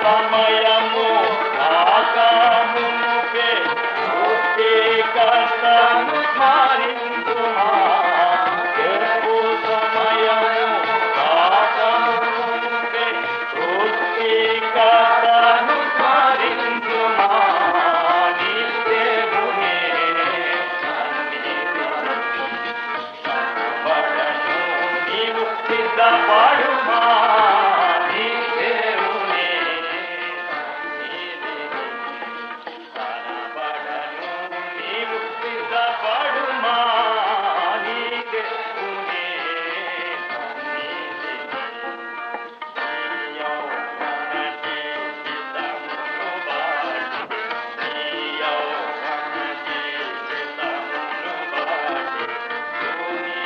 సమయము రాకమునుపే సృష్టికర్తను స్మరించుమా. ఎరుపు సమయము రాకమునుపే సృష్టికర్తను స్మరించుమా. నీ దేవునే కనబడను నీవు సిద్ధపడుమా. నీ దేవునే కనబడను నీవు సిద్ధపడుమా. నీ దేవునే యౌవనకి హితమును బాటి, నీ యౌవనకి హితమును బాటి, భూమి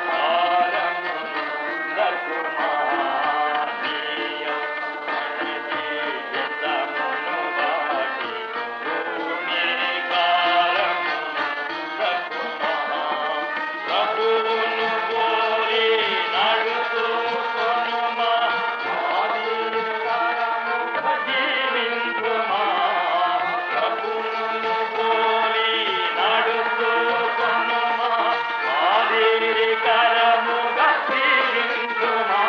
భారముందకుమా. నీ యౌవనకి హితమును బాటి, భూమి భారముందకుమా. ప్రభువును పోలి నడుచుకొనుమా. ఆదికరముగా జీవించుమా. ప్రభువును పోలి నడుచుకొనుమా. ఆదికరముగా జీవించుమా.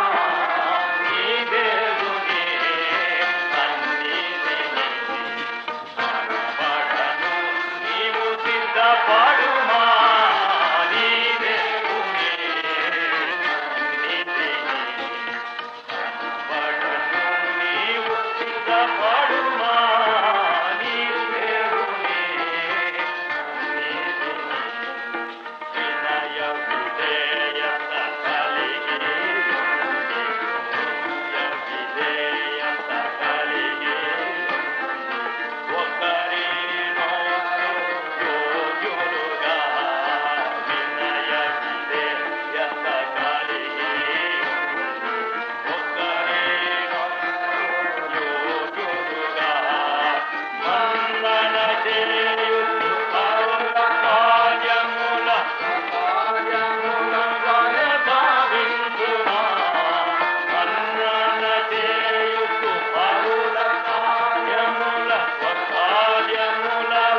నీ దేవునే సన్నిధిని కనబడను నీవు సిద్ధపడుమా. నీ దేవునే సన్నిధిని కనబడను నీవు సిద్ధపడుమా. నీ దేవునే సన్నిధిని వినయ విధేయత కలిగి ఉండి, వినయ విధేయత కలిగి ఒకరినొకరు యోగ్యులుగా, వినయ విధేయత కలిగి ఒకరినొకరు యోగ్యులుగా, వందన చేయుచు పౌర కార్యముల వలె భావించుమా. వందన చేయుచు పౌర కార్యముల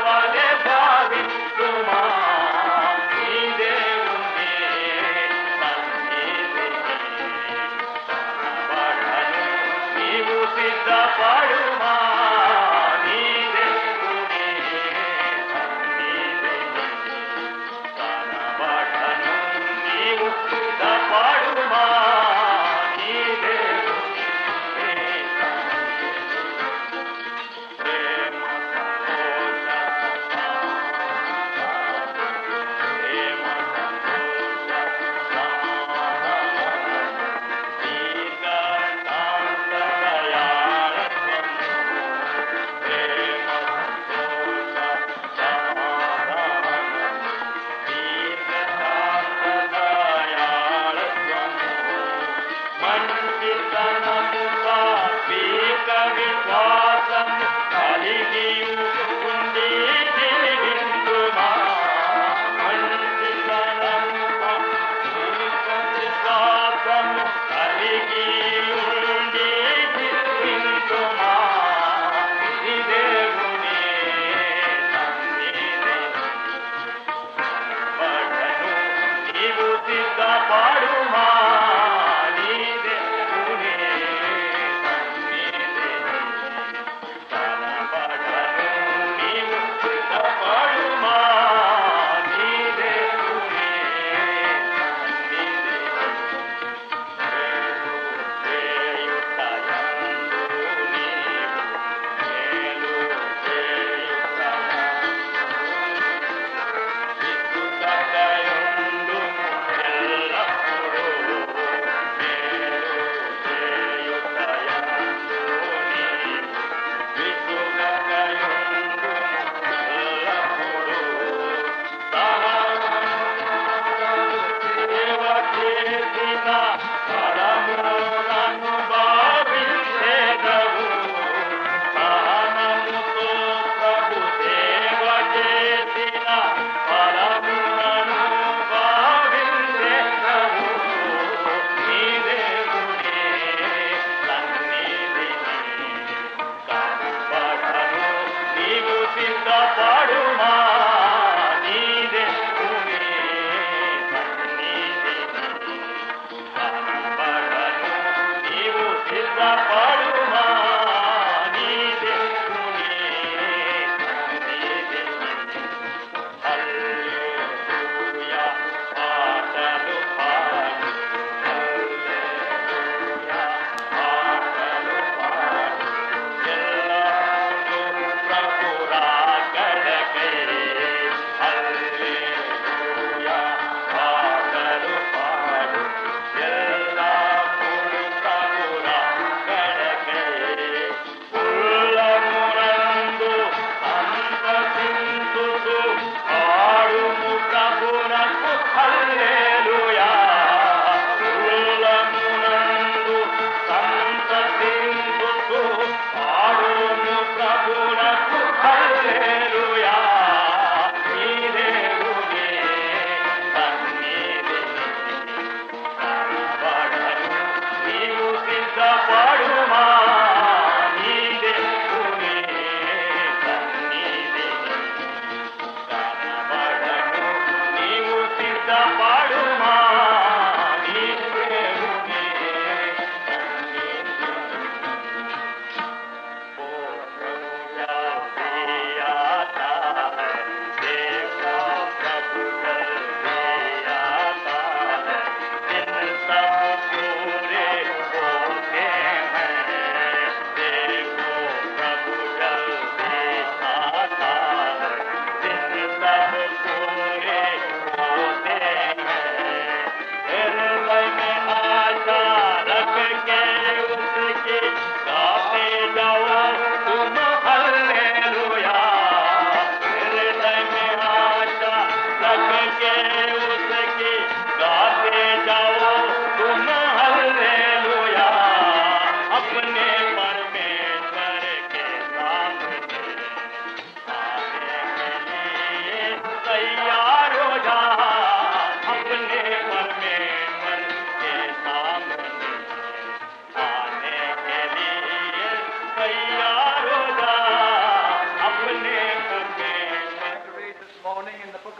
వలె భావించుమా. నీ దేవునే సన్నిధిని కనబడను నీవు సిద్ధపడుమా. నీ దేవునే సన్నిధిని కనబడను నీవు సిద్ధపడుమా. నీ దేవునే ప్రేమ సంతోష ప్రేమ సంతోష సమాధానము, దీర్ఘశాంత దయాళత్వము,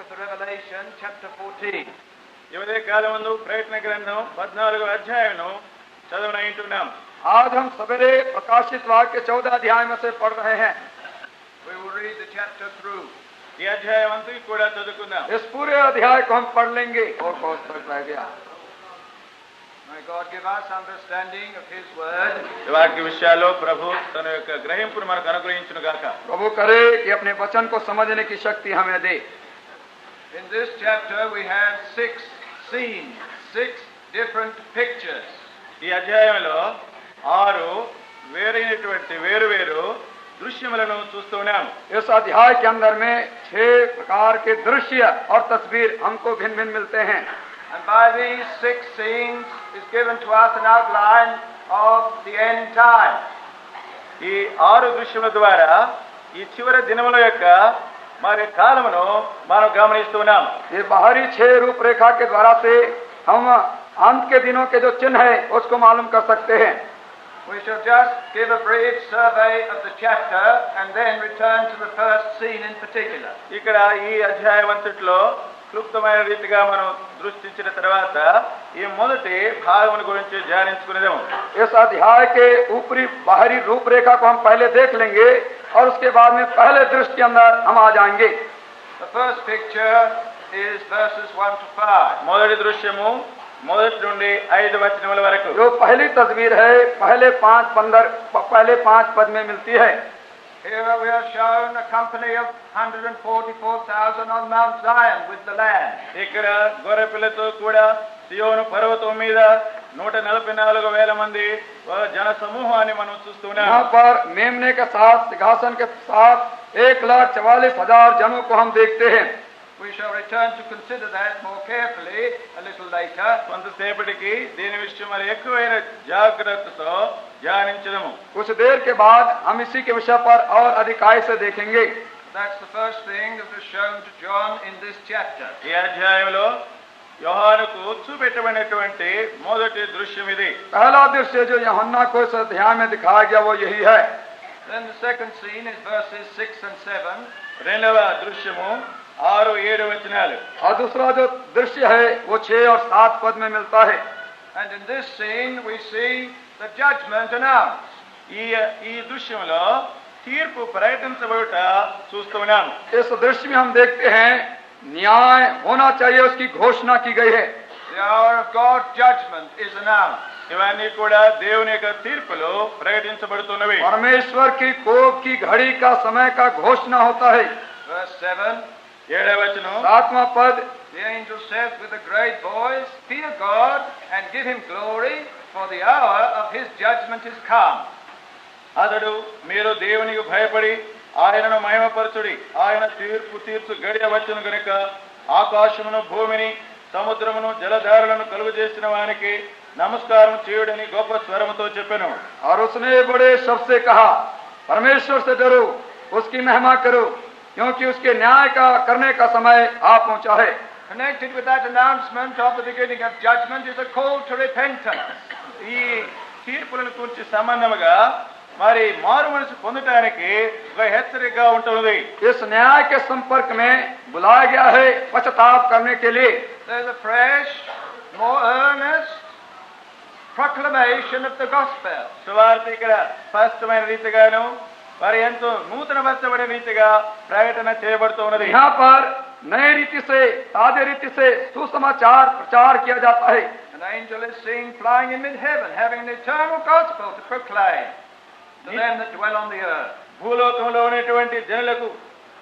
of the Revelation, chapter 14. ఈ ఉదయ కాలమందు ప్రకటన గ్రంథం 14వ అధ్యాయమును చదవనయింటున్నాం. आज हम सवेरे प्रकाशित वाक्य 14 अध्याय में से पढ़ रहे हैं. We will read the chapter through. ఈ అధ్యాయం అంతా కూడా చదువుకుందాం. इस पूरे अध्याय को हम पढ़ लेंगे. और बहुत तक रह गया. May God give us understanding of His word. ఈ వాక్య విషయాల్లో ప్రభు తన యొక్క గ్రహింపును మనకు అనుగ్రహించును గాక. प्रभु करे कि अपने वचन को समझने की शक्ति हमें दे. In this chapter we have 6 scenes, 6 different pictures. ఈ అధ్యాయంలో 6 వేరు దృశ్యములను చూస్తున్నాం. इस अध्याय के अंदर में 6 प्रकार के दृश्य और तस्वीर हमको भिन्न भिन्न मिलते हैं. And by these 6 scenes is given to us an outline of the end time. ఈ 6 దృశ్యముల ద్వారా ఈ చివరి దినముల యొక్క మరి కాలమును మనం గమనిస్తున్నాం. ये बाहरी 6 रूपरेखा के द्वारा से हम अंत के दिनों के जो चिन्ह है उसको मालूम कर सकते हैं. We shall just give a brief survey of the chapter and then return to the first scene in particular. ఇక్కడ ఈ అధ్యాయం అంతట్లో క్లుప్తమైన రీతిగా మనం దృష్టించిన తర్వాత ఈ మొదటి భాగమును గురించి ధ్యానించుకునేదేమో. इस अध्याय के ऊपरी बाहरी रूपरेखा को हम पहले देख लेंगे और उसके बाद में पहले दृश्य के अंदर हम आ जाएंगे. The first picture is verses 1 to 5. మొదటి దృశ్యము 1 నుండి 5 వచనముల వరకు. जो पहली तस्वीर है पहले 5 पद में मिलती है. Here we are shown a company of 144,000 on Mount Zion with the Lamb. ఇక్కడ గొర్రె పిల్లతో కూడా సియోను పర్వతం మీద 144,000 మంది జన సమూహాన్ని మనం చూస్తున్నాం. यहाँ पर मेमने के साथ सिंहासन के साथ 1,44,000 जनों को हम देखते हैं. We shall return to consider that more carefully a little later. కొంతసేపటికి దీని విషయం మరి ఎక్కువైన జాగ్రత్తతో ధ్యానించదము. कुछ देर के बाद हम इसी के विषय पर और अधिकाई से देखेंगे. That's the first thing that is shown to John in this chapter. ఈ అధ్యాయంలో యోహానుకు చూపెట్టబడినటువంటి మొదటి దృశ్యం ఇది. पहला दृश्य जो यूहन्ना को इस अध्याय में दिखाया गया वो यही है. Then the second scene is verses 6 and 7. రెండవ దృశ్యము 6-7 వచనాలు. और दूसरा जो दृश्य है वो 6 और 7 पद में मिलता है. And in this scene we see the judgment announced. ఈ దృశ్యంలో తీర్పు ప్రకటించబడుట చూస్తున్నాం. इस दृश्य में हम देखते हैं न्याय होना चाहिए उसकी घोषणा की गई है. The hour of God's judgment is announced. ఇవన్నీ కూడా దేవుని యొక్క తీర్పులు ప్రకటించబడుతున్నవి. परमेश्वर की कोप की घड़ी का समय का घोषणा होता है. Verse 7. 7వ వచనం. 7वां पद. The angel says with a great voice, "Fear God and give Him glory, for the hour of His judgment is come." అతడు మీరు దేవునికి భయపడి ఆయనను మహిమపరచుడి, ఆయన తీర్చు గడియ వచ్చును గనుక ఆకాశమును భూమిని సముద్రమును జలధారలను కలుగు చేసిన వానికి నమస్కారం చేయుడని గొప్ప స్వరముతో చెప్పెను. और उसने बड़े शब्द से कहा परमेश्वर से डरो, उसकी महिमा करो, क्योंकि उसके न्याय का करने का समय आ पहुंचा है. Connected with that announcement of the beginning of judgment is a call to repentance. ఈ తీర్పులను గురించి సంబంధముగా మరి మారు మనసు పొందటానికి ఒక హెచ్చరికగా ఉంటున్నది. इस न्याय के संपर्क में बुलाया गया है पश्चाताप करने के लिए. There's a fresh, more earnest proclamation of the gospel. సువార్త ఇక్కడ స్పష్టమైన రీతిగాను మరి ఎంతో నూతనపరచబడిన రీతిగా ప్రకటన చేయబడుతున్నది. यहाँ पर नए रीति से ताजे रीति से सुसमाचार प्रचार किया जाता है. An angel is seen flying in mid-heaven, having an eternal gospel to proclaim to them that dwell on the earth. భూలోకంలో ఉన్నటువంటి జనులకు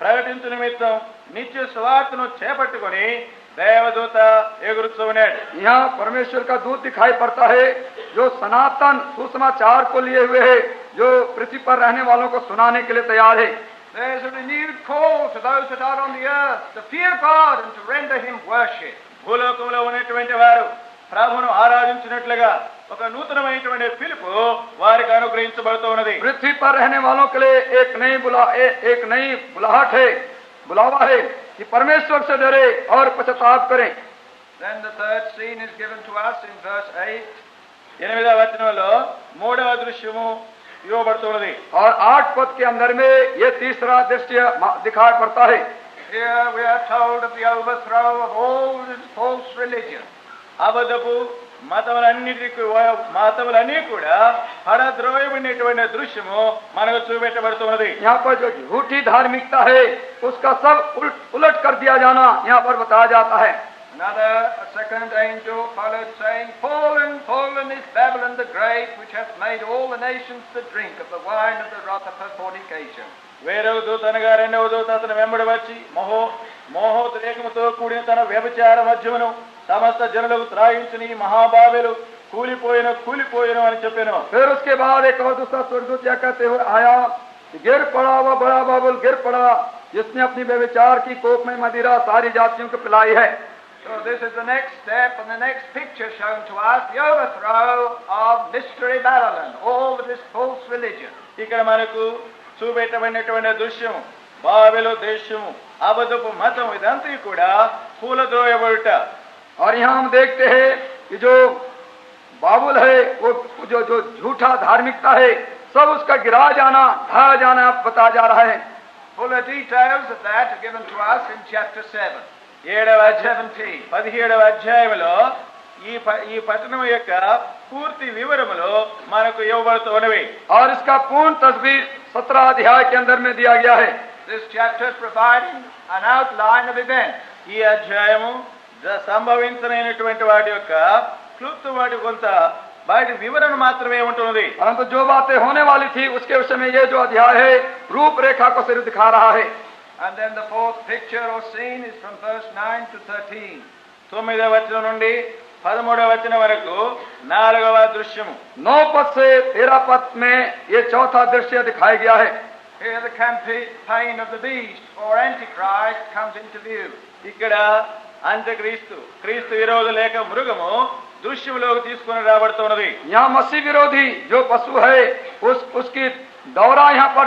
ప్రకటించు నిమిత్తం నిత్య సువార్తను చేపట్టుకొని దేవదూత ఎగురుతూ ఉన్నాడు. यहाँ परमेश्वर का दूत दिखाई पड़ता है जो सनातन सुसमाचार को लिए हुए है, जो पृथ्वी पर रहने वालों को सुनाने के लिए तैयार है. There's a renewed call to those that are on the earth to fear God and to render Him worship. భూలోకంలో ఉన్నటువంటి వారు ప్రభువును ఆరాధించినట్లుగా ఒక నూతనమైనటువంటి పిలుపు వారికి అనుగ్రహించబడుతూ ఉన్నది. पृथ्वी पर रहने वालों के लिए एक नई बुलाहट है, बुलावा है कि परमेश्वर से डरे और पश्चाताप करें. Then the third scene is given to us in verse 8. 8వ వచనంలో 3వ దృశ్యము ఇవ్వబడుతున్నది. और 8 पद के अंदर में ये तीसरा दृश्य दिखाई पड़ता है. Here we are told of the overthrow of all this false religion. అబద్ధపు మతములన్నీ కూడా పడద్రోయమైనటువంటి దృశ్యము మనకు చూపెట్టబడుతున్నది. यहाँ पर जो झूठी धार्मिकता है उसका सब उलट कर दिया जाना यहाँ पर बताया जाता है. Another, a second angel followed, saying, Fallen, fallen is Babylon the Great, which hath made all the nations to drink of the wine of the wrath of her fornication. వేరవ దూత అనగా రెండవ దూత అతను వెంబడి వచ్చి మహోద్రేకముతో కూడిన తన వ్యభిచార మధ్యమును సమస్త జనులకు త్రాగించిన ఈ మహాబాబెలు కూలిపోయిన అని చెప్పాను. फिर उसके बाद एक और दूसरा स्वर्गदूत यह कहते हुए आया, गिर पड़ा वह बड़ा बाबुल, गिर पड़ा जिसने अपनी व्यभिचार की कोप में मदिरा सारी जातियों को पिलाई है. So this is the next step and the next picture shown to us, the overthrow of mystery Babylon, all of this false religion. ఇక్కడ మనకు చూపెట్టబడినటువంటి దృశ్యం బాబెలు దేశము అబద్ధపు మతం ఇదంతా కూడా కూలద్రోయబడుట. और यहाँ हम देखते हैं कि जो बाबुल है वो जो झूठा धार्मिकता है सब उसका गिरा जाना ढाया जाना बताया जा रहा है. Fuller details of that are given to us in chapter 7. 17వ అధ్యాయంలో ఈ పట్టణం యొక్క పూర్తి వివరములో మనకు ఇవ్వబడుతున్నవి. और इसका पूर्ण तस्वीर 17 अध्याय के अंदर में दिया गया है. This chapter is providing an outline of events. ఈ అధ్యాయము సంభవించనైనటువంటి వాటి యొక్క క్లుప్త వాటి కొంత బయట వివరణ మాత్రమే ఉంటున్నది. परंतु जो बातें होने वाली थी उसके विषय में ये जो अध्याय है रूपरेखा को सिर्फ दिखा रहा है. And then the fourth picture or scene is from verse 9 to 13. 9వ వచనం నుండి 13వ వచనం వరకు 4వ దృశ్యము. 9 पद से 13 पद में ये चौथा दृश्य दिखाया गया है. Here the campaign of the beast or Antichrist comes into view. ఇక్కడ క్రీస్తు విరోధి లేక మృగము దృశ్యంలోకి తీసుకుని రాబడుతున్నది. यहाँ मसीह विरोधी जो पशु है उसकी दौरा यहाँ पर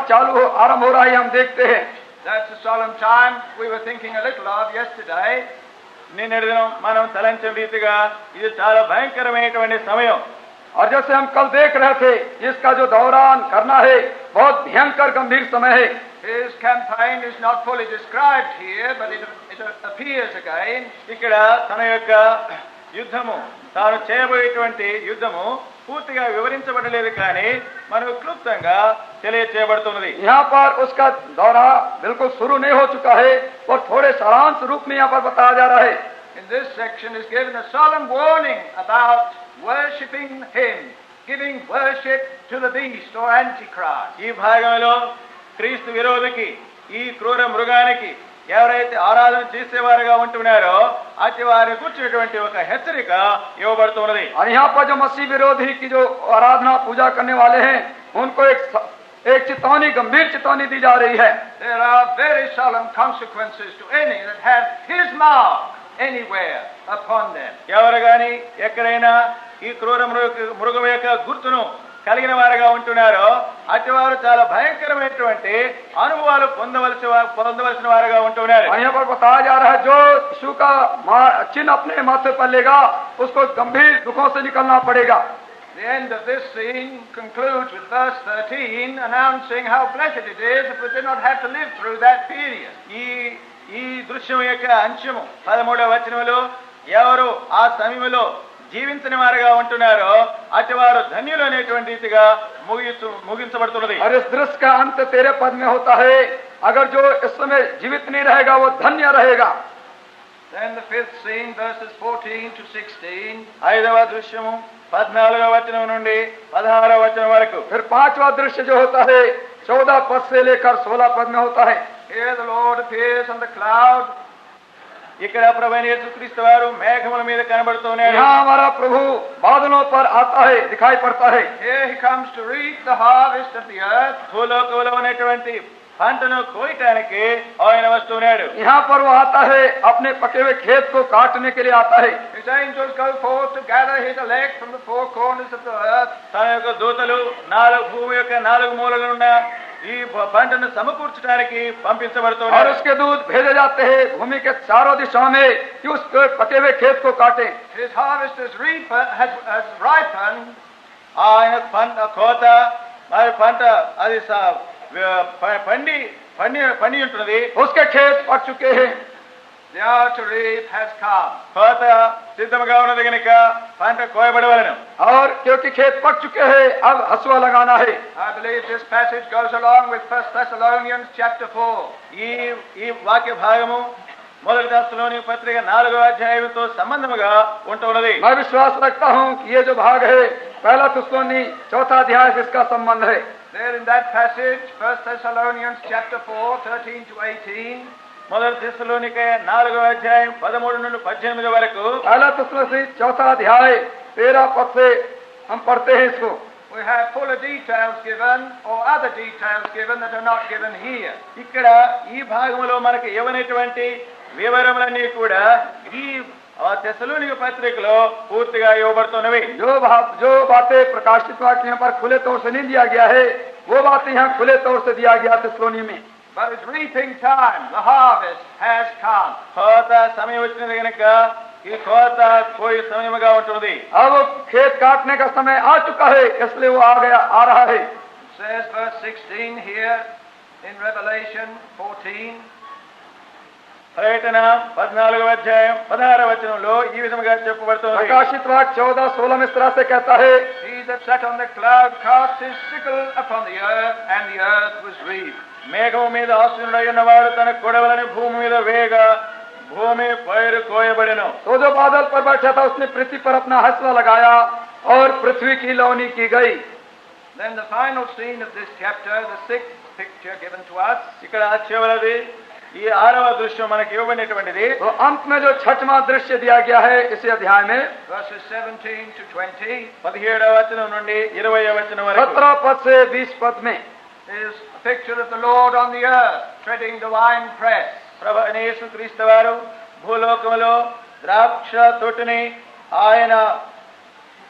आरंभ हो रहा है. हम देखते हैं That's a solemn time we were thinking a little of yesterday. నిన్నటి దినం మనం తలంచిన రీతిగా ఇది చాలా భయంకరమైనటువంటి సమయం. और जैसे हम कल देख रहे थे इसका जो दौरान करना है बहुत भयंकर गंभीर समय है. His campaign is not fully described here, but it appears again. ఇక్కడ తన యొక్క యుద్ధము తాను చేయబోయేటువంటి యుద్ధము పూర్తిగా వివరించబడలేదు కానీ మనకు క్లుప్తంగా తెలియచేయబడుతున్నది. यहाँ पर उसका दौरा बिल्कुल शुरू नहीं हो चुका है और थोड़े सारांश रूप में यहाँ पर बताया जा रहा है. In this section is given a solemn warning about worshipping him, giving worship to the beast or Antichrist. ఈ భాగంలో క్రీస్తు విరోధికి ఈ క్రూర మృగానికి ఎవరైతే ఆరాధన చేసేవారుగా ఉంటున్నారో అతి వారిని కూర్చున్నటువంటి ఒక హెచ్చరిక ఇవ్వబడుతున్నది. और यहाँ पर जो मसीह विरोधी की जो आराधना पूजा करने वाले हैं उनको एक चेतावनी, गंभीर चेतावनी दी जा रही है. There are very solemn consequences to any that have his mark anywhere upon them. ఎవరు గాని ఎక్కడైనా ఈ క్రూర మృగం యొక్క గుర్తును కలిగిన వారుగా ఉంటున్నారో అటివారు చాలా భయంకరమైనటువంటి అనుభవాలు పొందవలసిన వారుగా ఉంటున్నారు. यहाँ पर बताया जा रहा है जो यीशु का चिन्ह अपने माथे पर लेगा उसको गंभीर दुखों से निकलना पड़ेगा. The end of this scene concludes with verse 13 announcing how blessed it is if we did not have to live through that period. ఈ దృశ్యం యొక్క అంశము 13వ వచనంలో ఎవరు ఆ సమయంలో జీవించని వారుగా ఉంటున్నారో అటు వారు ధన్యులు అనేటువంటి రీతిగా ముగించబడుతున్నది. और इस दृश्य का अंत 13 पद में होता है, अगर जो इस समय जीवित नहीं रहेगा वो धन्य रहेगा. Then the fifth scene verses 14 to 16. 5వ దృశ్యము 14వ వచనం నుండి 16వ వచనం వరకు. फिर 5वां दृश्य जो होता है 14 पद से लेकर 16 पद में होता है. Here the Lord appears on the cloud. ఇక్కడ ప్రభువైన యేసుక్రీస్తు వారు మేఘముల మీద కనబడుతున్నాడు. यहाँ हमारा प्रभु बादलों पर आता है, दिखाई पड़ता है. Here he comes to reap the harvest of the earth. భూలోకంలో ఉన్నటువంటి పంటను కోయటానికి ఆయన వస్తున్నాడు. यहाँ पर वो आता है, अपने पके हुए खेत को काटने के लिए आता है. His angels go forth to gather his elect from the four corners of the earth. తన యొక్క దూతలు భూమి యొక్క 4 మూలలున్న ఈ పంటను సమకూర్చడానికి పంపించబడుతున్నారు. और उसके दूत भेजे जाते हैं भूमि के चारों दिशाओं में कि उस पके हुए खेत को काटे. His harvest has ripened. ఆయన కోత మరి పంట అది పండి పండి ఉంటున్నది, उसके खेत पक चुके हैं। The hour to reap has come. కోత సిద్ధముగా ఉన్నది కనుక పంట కోయబడవలెను. और क्योंकि खेत पक चुके हैं, अब हसुआ लगाना है। I believe this passage goes along with 1 Thessalonians chapter 4. ఈ వాక్య భాగము మొదటి దశలోని పత్రిక 4వ అధ్యాయంతో సంబంధముగా ఉంటున్నది. मैं विश्वास रखता हूँ कि ये जो भाग है पहला थिस्सलुनी 4 अध्याय से इसका संबंध है। There in that passage, 1 Thessalonians chapter 4, 13 to 18, మొదటి దశలోనికే 4వ అధ్యాయం 13 నుండి 18 వరకు पहला थिस्सलुनी 4 अध्याय 13 पद से हम पढ़ते हैं इसको। we have fuller details given or other details given that are not given here. ఇక్కడ ఈ భాగంలో మనకు ఇవ్వనటువంటి వివరములన్నీ కూడా ఈ తెస్సలోనిక పత్రికలో పూర్తిగా ఇవ్వబడుతున్నవి. जो बातें प्रकाशित वाक्य यहाँ पर खुले तौर से नहीं दिया गया है, वो बातें यहाँ खुले तौर से दिया गया थिस्सलुनी में। But it's reaping time. The harvest has come. కోత సమయం వచ్చినది కనుక ఈ కోత పోయి సమయముగా ఉంటుంది. अब खेत काटने का समय आ चुका है, इसलिए वो आ रहा है। It says verse 16 here in Revelation 14. ప్రకటన 14వ అధ్యాయం 16వ వచనంలో ఈ విధముగా చెప్పబడుతుంది. प्रकाशित वाक्य 14:16 में इस तरह से कहता है, He that sat on the cloud cast his sickle upon the earth, and the earth was reaped. మేఘము మీద ఆసీనుడై ఉన్నవాడు తన కొడవలని భూమి మీద వేయగా భూమి పైరు కోయబడెను. तो जो बादल पर बैठा था उसने पृथ्वी पर अपना हसुआ लगाया और पृथ्वी की लौनी की गई। Then the final scene of this chapter, the sixth picture given to us, ఇక్కడ చివరిది ఈ 6వ దృశ్యం మనకి ఇవ్వబడినటువంటిది. तो अंत में जो 6वां दृश्य दिया गया है इसी अध्याय में verses 17 to 20, 17వ వచనం నుండి 20వ వచనం వరకు 17 पद से 20 पद में is a picture of the Lord on the earth, treading the wine press. ప్రభువైన యేసుక్రీస్తు వారు భూలోకములో ద్రాక్ష తోటని ఆయన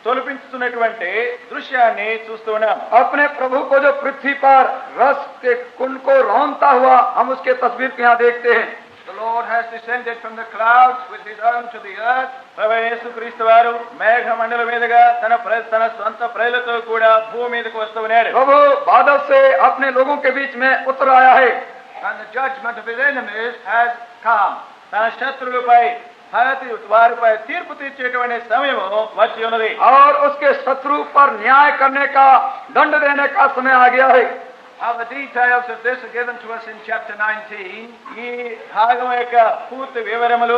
తొలిపించుతున్నటువంటి దృశ్యాన్ని చూస్తూ ఉన్నాం. अपने प्रभु को जो पृथ्वी पर रस के कुंड को रौंदता हुआ हम उसके तस्वीर को यहाँ देखते हैं। The Lord has descended from the clouds with his own to the earth. ప్రభువైన యేసుక్రీస్తు వారు మేఘ మండలం మీదుగా తన సొంత ప్రజలతో కూడా భూమి మీదకు వస్తూ ఉన్నాడు. प्रभु बादल से अपने लोगों के बीच में उतर आया है And the judgment of his enemies has come. తన శత్రువులపై వారిపై తీర్పు తీర్చేటువంటి సమయము వచ్చి ఉన్నది. और उसके शत्रु पर न्याय करने का दंड देने का समय आ गया है। Now the details of this are given to us in chapter 19. ఈ భాగం యొక్క పూర్తి వివరములు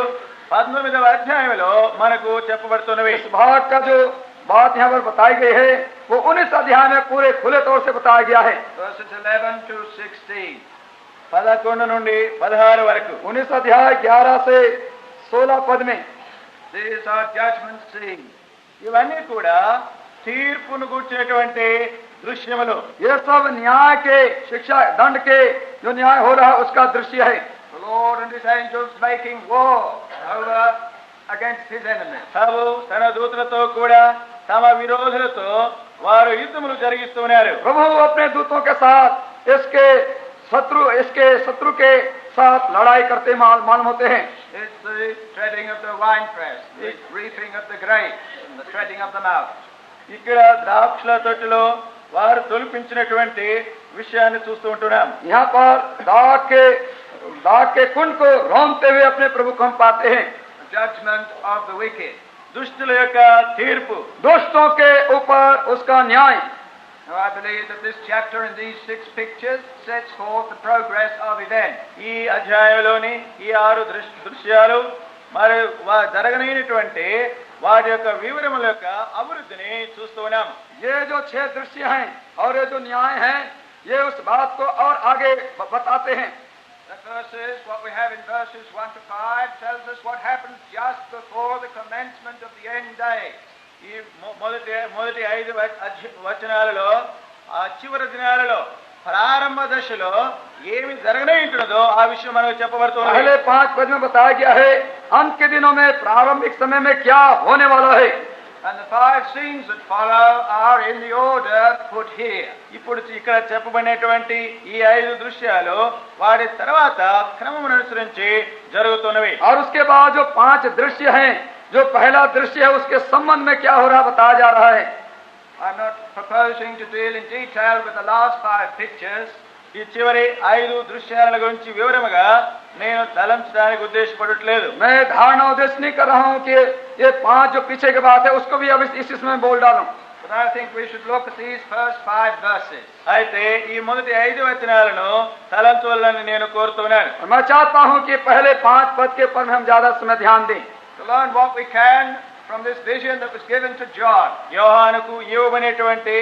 19వ అధ్యాయంలో మనకు చెప్పబడుతున్నవి. इस भाग का जो बात यहाँ पर बताई गई है वो 19 अध्याय में पूरे खुले तौर से बताया गया है। Verses 11 to 16. 11 నుండి 16 వరకు 19 अध्याय 11 से 16 पद में These are judgment scenes. ఇవన్నీ కూడా తీర్పును కూర్చున్నటువంటి దృశ్యములు. ये सब न्याय के शिक्षा दंड के जो न्याय हो रहा है उसका दृश्य है। The Lord and his angels making war over against his enemies. ప్రభు తన దూతలతో కూడా తమ విరోధులతో వారు యుద్ధములు జరిగిస్తున్నారు. प्रभु अपने दूतों के साथ इसके शत्रु के साथ लड़ाई करते मालूम होते हैं। It's the treading of the winepress, the reaping of the grapes, and the treading of the mouth. ఇక్కడ ద్రాక్షల తొట్టిలో వారు తొలిపించినటువంటి విషయాన్ని చూస్తూ ఉంటున్నాం. यहाँ पर दाग के कुंड को रौंदते हुए अपने प्रभु को हम पाते हैं। The judgment of the wicked. దుష్టుల యొక్క తీర్పు, दुष्टों के ऊपर उसका न्याय। Now I believe that this chapter and these 6 pictures sets forth the progress of events. ఈ అధ్యాయంలోని ఈ 6 దృశ్యాలు మరి జరగనైనటువంటి వాటి యొక్క వివరముల యొక్క అభివృద్ధిని చూస్తూ ఉన్నాం. ये जो 6 दृश्य हैं और ये जो न्याय हैं ये उस बात को और आगे बताते हैं। The verses, what we have in verses 1 to 5, tells us what happens just before the commencement of the end day. ఈ మొదటి 5 వచనాలలో ఆ చివరి దినాలలో ప్రారంభ దశలో ఏమి జరగనైంటున్నదో ఆ విషయం మనకు చెప్పబడుతుంది. पहले 5 पद में बताया गया है अंत के दिनों में प्रारंभिक समय में क्या होने वाला है। And the 5 scenes that follow are in the order put here. ఇప్పుడు ఇక్కడ చెప్పబడినటువంటి ఈ 5 దృశ్యాలు వాటి తర్వాత క్రమమును అనుసరించి జరుగుతున్నవి. और उसके बाद जो 5 दृश्य हैं, जो पहला दृश्य है उसके संबंध में क्या हो रहा बताया जा रहा है। I'm not proposing to deal in detail with the last 5 pictures. ఈ చివరి 5 దృశ్యాల గురించి వివరముగా నేను తలంచడానికి ఉద్దేశపడట్లేదు. मैं धारणा उद्देश्य नहीं कर रहा हूँ कि ये 5 जो पीछे की बात है उसको भी अब इस समय बोल डालूं. But I think we should look at these first 5 verses. అయితే ఈ మొదటి 5 వచనాలను తలంచవలని నేను కోరుతున్నాను. और मैं चाहता हूँ कि पहले 5 पद के ऊपर हम ज्यादा समय ध्यान दें, To learn what we can from this vision that was given to John. యోహానుకు ఇవ్వబడినటువంటి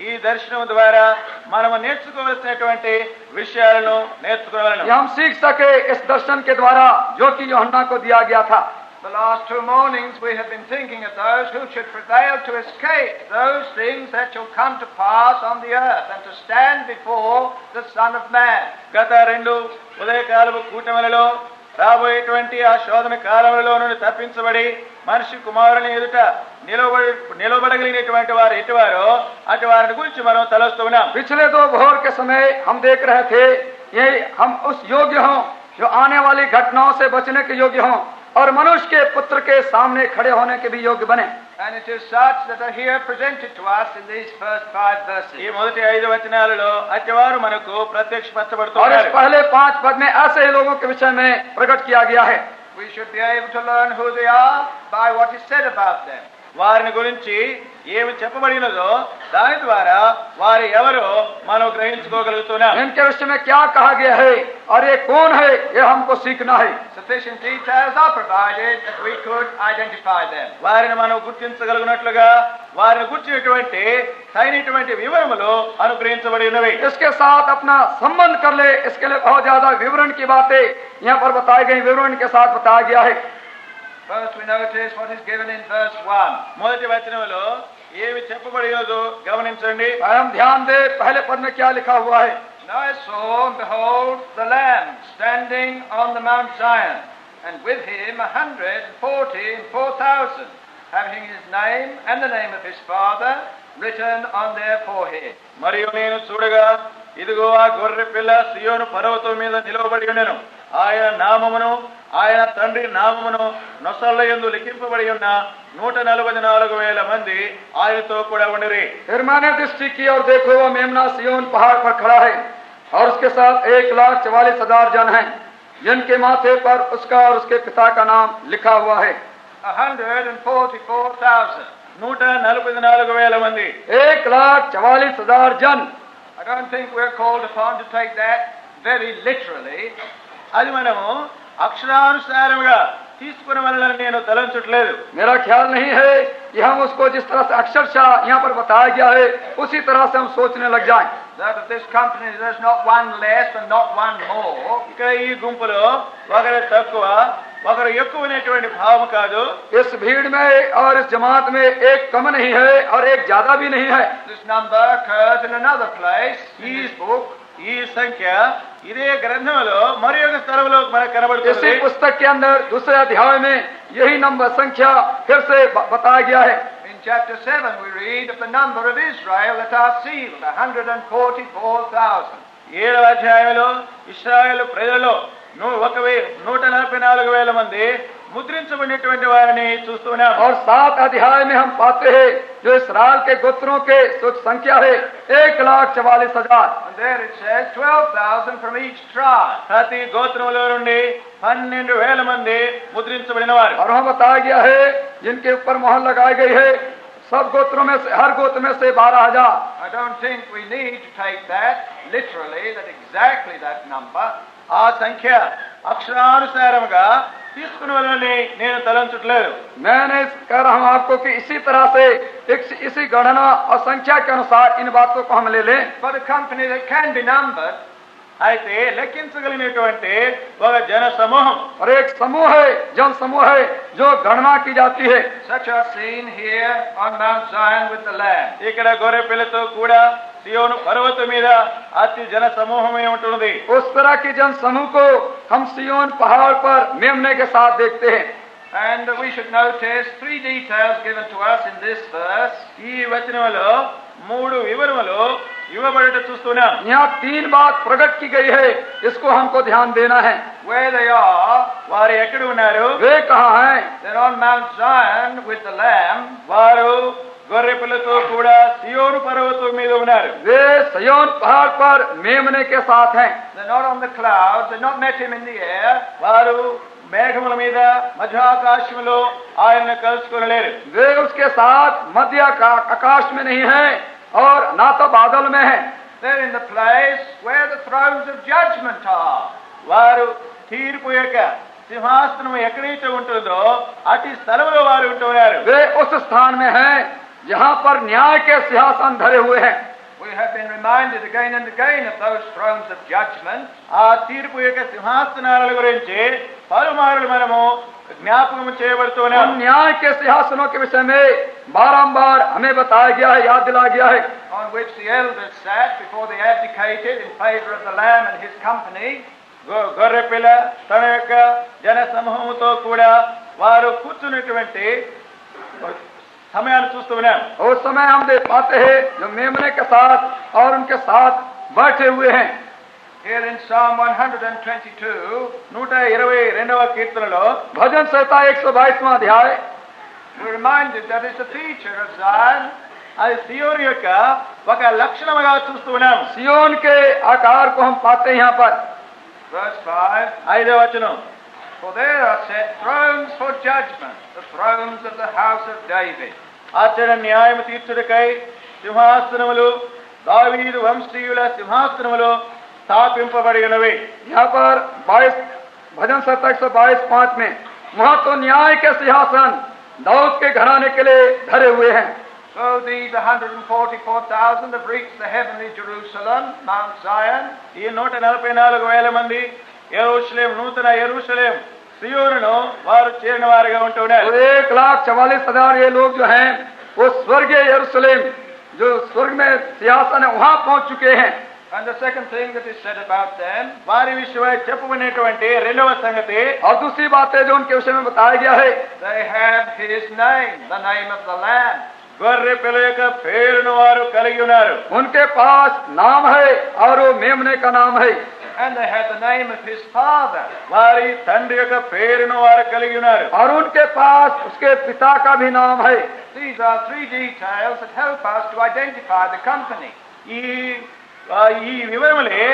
ఈ దర్శనం ద్వారా మనము నేర్చుకోవాల్సినటువంటి విషయాలను నేర్చుకోవాలను. कि हम सीख सके इस दर्शन के द्वारा जो कि यूहन्ना को दिया गया था. The last 2 mornings we have been thinking of those who should prevail to escape those things that shall come to pass on the earth and to stand before the Son of Man. గత 2 ఉదయకాలపు కూటములలో రాబోయేటువంటి ఆ శోధన కాలంలో నుండి తప్పించబడి మనిషి కుమారుని ఎదుట నిలబడగలిగినటువంటి వారు ఎటువారో అటు వారిని గురించి మనం తలస్తూ ఉన్నాం. पिछले 2 भोर के समय हम देख रहे थे ये हम उस योग्य हों जो आने वाली घटनाओं से बचने के योग्य हों और मनुष्य के पुत्र के सामने खड़े होने के भी योग्य बने. And it is such that are here presented to us in these first 5 verses. ఈ మొదటి 5 వచనాలలో అటువారు మనకు और इस ప్రత్యక్షపరచబడుతున్నారు. पहले 5 पद में ऐसे ही लोगों के विषय में प्रकट किया गया है. We should be able to learn who they are by what is said about them. వారిని గురించి ఏమి చెప్పబడినదో దాని ద్వారా వారు ఎవరో మనం గ్రహించుకోగలుగుతున్నాం. इनके विषय में क्या कहा गया है और ये कौन है ये हमको सीखना है. Sufficient details are provided that we could identify them. వారిని మనం గుర్తించగలిగినట్లుగా వారిని గుర్చినటువంటి తగినటువంటి వివరములు అనుగ్రహించబడి ఉన్నవి. इसके साथ अपना संबंध कर ले, इसके लिए बहुत ज्यादा विवरण की बातें यहाँ पर बताई गई, विवरण के साथ बताया गया है. First we notice what is given in verse 1. మొదటి వచనంలో ఏమి చెప్పబడినదో గమనించండి. हम ध्यान दे पहले पद में क्या लिखा हुआ है. And I saw, and behold, the Lamb standing on the Mount Zion, and with him 144,000, having his name and the name of his Father written on their forehead. మరియు నేను చూడగా ఇదిగో ఆ గొర్రె పిల్ల సియోను పర్వతం మీద నిలవబడి ఉండెను. ఆయన నామమును ఆయన తండ్రి నామమును నొసళ్ళ యందు లిఖింపబడి ఉన్న 144,000 మంది ఆయనతో కూడా ఉండిరి. फिर मैंने दृष्टि की और देखो वह मेमना सिय्योन पहाड़ पर खड़ा है और उसके साथ 1,44,000 जन हैं जिनके माथे पर उसका और उसके पिता का नाम लिखा हुआ है. 144,000. 144,000 మంది. 1,44,000 जन. I don't think we're called upon to take that very literally. అది మనము అక్షరానుసారముగా తీసుకుని వెళ్ళాలని నేను తలంచట్లేదు. मेरा ख्याल नहीं है कि हम उसको जिस तरह से अक्षरशः यहाँ पर बताया गया है उसी तरह से हम सोचने लग जाएं. That of this company there's not one less and not one more. ఇక్కడ ఈ గుంపులో ఒకరు తక్కువ ఒకరు ఎక్కువ అనేటువంటి భావం కాదు. इस भीड़ में और इस जमात में एक कम नहीं है और एक ज्यादा भी नहीं है. This number occurs in another place in this book. ఈ సంఖ్య ఇదే గ్రంథంలో మరి ఒక స్థలంలో మనకు इसी కనబడుతుంది. पुस्तक के अंदर दूसरे अध्याय में यही नंबर संख्या फिर से बताया गया है. In chapter 7 we read of the number of Israel that are sealed, 144,000. 7వ అధ్యాయంలో ఇశ్రాయేలు ప్రజలలో 144,000 మంది ముద్రించబడినటువంటి వారిని చూస్తున్నాం. और 7 अध्याय में हम पाते हैं जो इसराइल के गोत्रों के कुछ संख्या है 1,44,000. And there it says 12,000 from each tribe. ప్రతి గోత్రంలో నుండి 12,000 మంది ముద్రించబడిన వారు. और वहाँ बताया गया है जिनके ऊपर मोहर लगाई गई है सब गोत्रों में से हर गोत्र में से 12,000. I don't think we need to take that literally, that exactly that number. ఆ సంఖ్య అక్షరానుసారముగా తీసుకుని వెళ్ళని నేను తలంచట్లేదు. मैंने कह रहा हूँ आपको कि इसी तरह से इसी गणना और संख्या के अनुसार इन बातों को हम ले लें. For a company that can be numbered, అయితే లెక్కించగలిగినటువంటి ఒక జన సమూహం और एक समूह है जन समूह है जो गणना की जाती है. such are seen here on Mount Zion with the Lamb. ఇక్కడ గొర్రె పిల్లతో కూడా సియోను పర్వతం మీద అతి జన సమూహమే ఉంటుంది. उस तरह की जन समूह को हम सिय्योन पहाड़ पर मेमने के साथ देखते हैं. And we should notice 3 details given to us in this verse. ఈ వచనంలో 3 వివరములు ఇవ్వబడట చూస్తున్నాం. यहाँ 3 बात प्रकट की गई है, इसको हमको ध्यान देना है. Where they are, వారు ఎక్కడ ఉన్నారు? वे कहाँ हैं? they're on Mount Zion with the Lamb. వారు గొర్రె పిల్లతో కూడా సియోను పర్వతం మీద ఉన్నారు. वे सिय्योन पहाड़ पर मेमने के साथ हैं. They're not on the clouds. They've not met him in the air. వారు మేఘముల మీద మధ్యాకాశంలో ఆయనను కలుసుకొనలేరు. वे उसके साथ मध्य आकाश में नहीं हैं और ना तो बादल में हैं. They're in the place where the thrones of judgment are. వారు తీర్పు యొక్క సింహాసనం ఎక్కడైతే ఉంటుందో అటు స్థలంలో వారు ఉంటున్నారు. वे उस स्थान में हैं जहाँ पर न्याय के सिंहासन धरे हुए हैं. We have been reminded again and again of those thrones of judgment. ఆ తీర్పు యొక్క సింహాసనాల గురించి పలుమార్లు మనము జ్ఞాపకం చేయబడుతున్నాం. उन न्याय के सिंहासनों के विषय में बारंबार हमें बताया गया है, याद दिलाया गया है. On which the elders sat before they abdicated in favor of the Lamb and his company. గొర్రె పిల్ల తన యొక్క జన సమూహంతో కూడా వారు కూర్చున్నటువంటి సమయాన్ని చూస్తున్నాం. उस समय हम देख पाते हैं जो मेमने के साथ और उनके साथ बैठे हुए हैं. Here in Psalm 122, 122వ కీర్తనలో भजन संहिता 122वां अध्याय. we're reminded that it's a feature of Zion. అది సియోను యొక్క ఒక లక్షణముగా చూస్తున్నాం. सिय्योन के आकार को हम पाते हैं यहाँ पर. Verse 5, 5వ వచనం. for there are set thrones for judgment, the thrones of the house of David. ఆచరణ న్యాయము తీర్చుటకై సింహాసనములు దావీదు వంశీయుల సింహాసనములు స్థాపింపబడి ఉన్నవి. यहाँ पर 22 भजन संहिता 122:5 में वहाँ तो न्याय के सिंहासन दाऊद के घराने के लिए धरे हुए हैं. So these 144,000 have reached the heavenly Jerusalem, Mount Zion. ఈ 144,000 మంది యెరూషలేం నూతన యెరూషలేం సియోనును వారు చేరిన వారిగా तो ఉంటున్నారు. 1,44,000 ये लोग जो हैं वो स्वर्गीय यरूशलेम जो स्वर्ग में सिंहासन है वहाँ पहुँच चुके हैं. And the second thing that is said about them, వారి విషయమై చెప్పబడినటువంటి రెండవ సంగతి और दूसरी बात है जो उनके विषय में बताया गया है, they have his name, the name of the Lamb. గొర్రె పిల్ల యొక్క పేరును వారు కలిగి ఉన్నారు. उनके पास नाम है और वो मेमने का नाम है. And they have the name of his father. వారి తండ్రి యొక్క పేరును వారు కలిగి ఉన్నారు. और उनके पास उसके पिता का भी नाम है. These are three details that help us to identify the company. ఈ వివరములే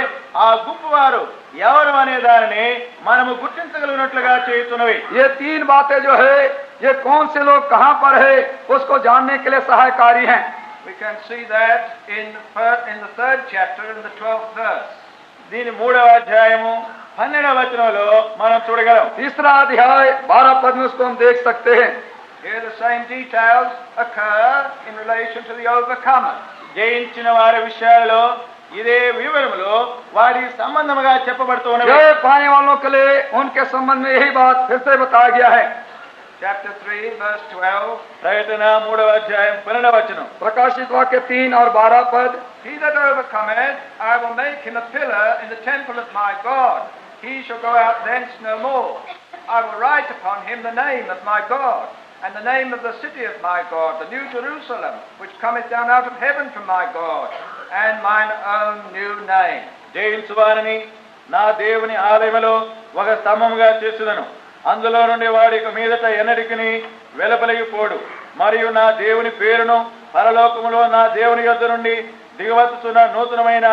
ఆ గుంపు వారు ఎవరు అనే దానిని మనము గుర్తించగలిగినట్లుగా చేస్తున్నవి. ये तीन बातें जो है ये कौन से लोग कहाँ पर है उसको जानने के लिए सहायकारी हैं. We can see that in the third chapter in the 12th verse. దీని 3వ అధ్యాయము 12వ వచనంలో మనం చూడగలం. तीसरा अध्याय 12 पद में उसको हम देख सकते हैं. Here the same details occur in relation to the overcomer. జయించిన వారి విషయాలలో ఇదే వివరములో వారి సంబంధముగా చెప్పబడుతూ ఉన్నవి. जय पाने वालों के लिए उनके संबंध में यही बात फिर से बताया गया है. Chapter 3 verse 12. ప్రకటన 3వ అధ్యాయం 12వ వచనం. प्रकाशित वाक्य 3 और 12 पद. He that overcometh, I will make him a pillar in the temple of my God. He shall go out thence no more. I will write upon him the name of my God, and the name of the city of my God, the new Jerusalem, which cometh down out of heaven from my God, and mine own new name. జయించువారిని నా దేవుని ఆలయములో ఒక స్తంభముగా చేసుదను. అందులో నుండి వాడి మీదట ఎన్నటికిని వెలుపలిగిపోడు. మరియు నా దేవుని పేరును పరలోకములో నా దేవుని యొద్ద నుండి దిగవచ్చుచున్న నూతనమైన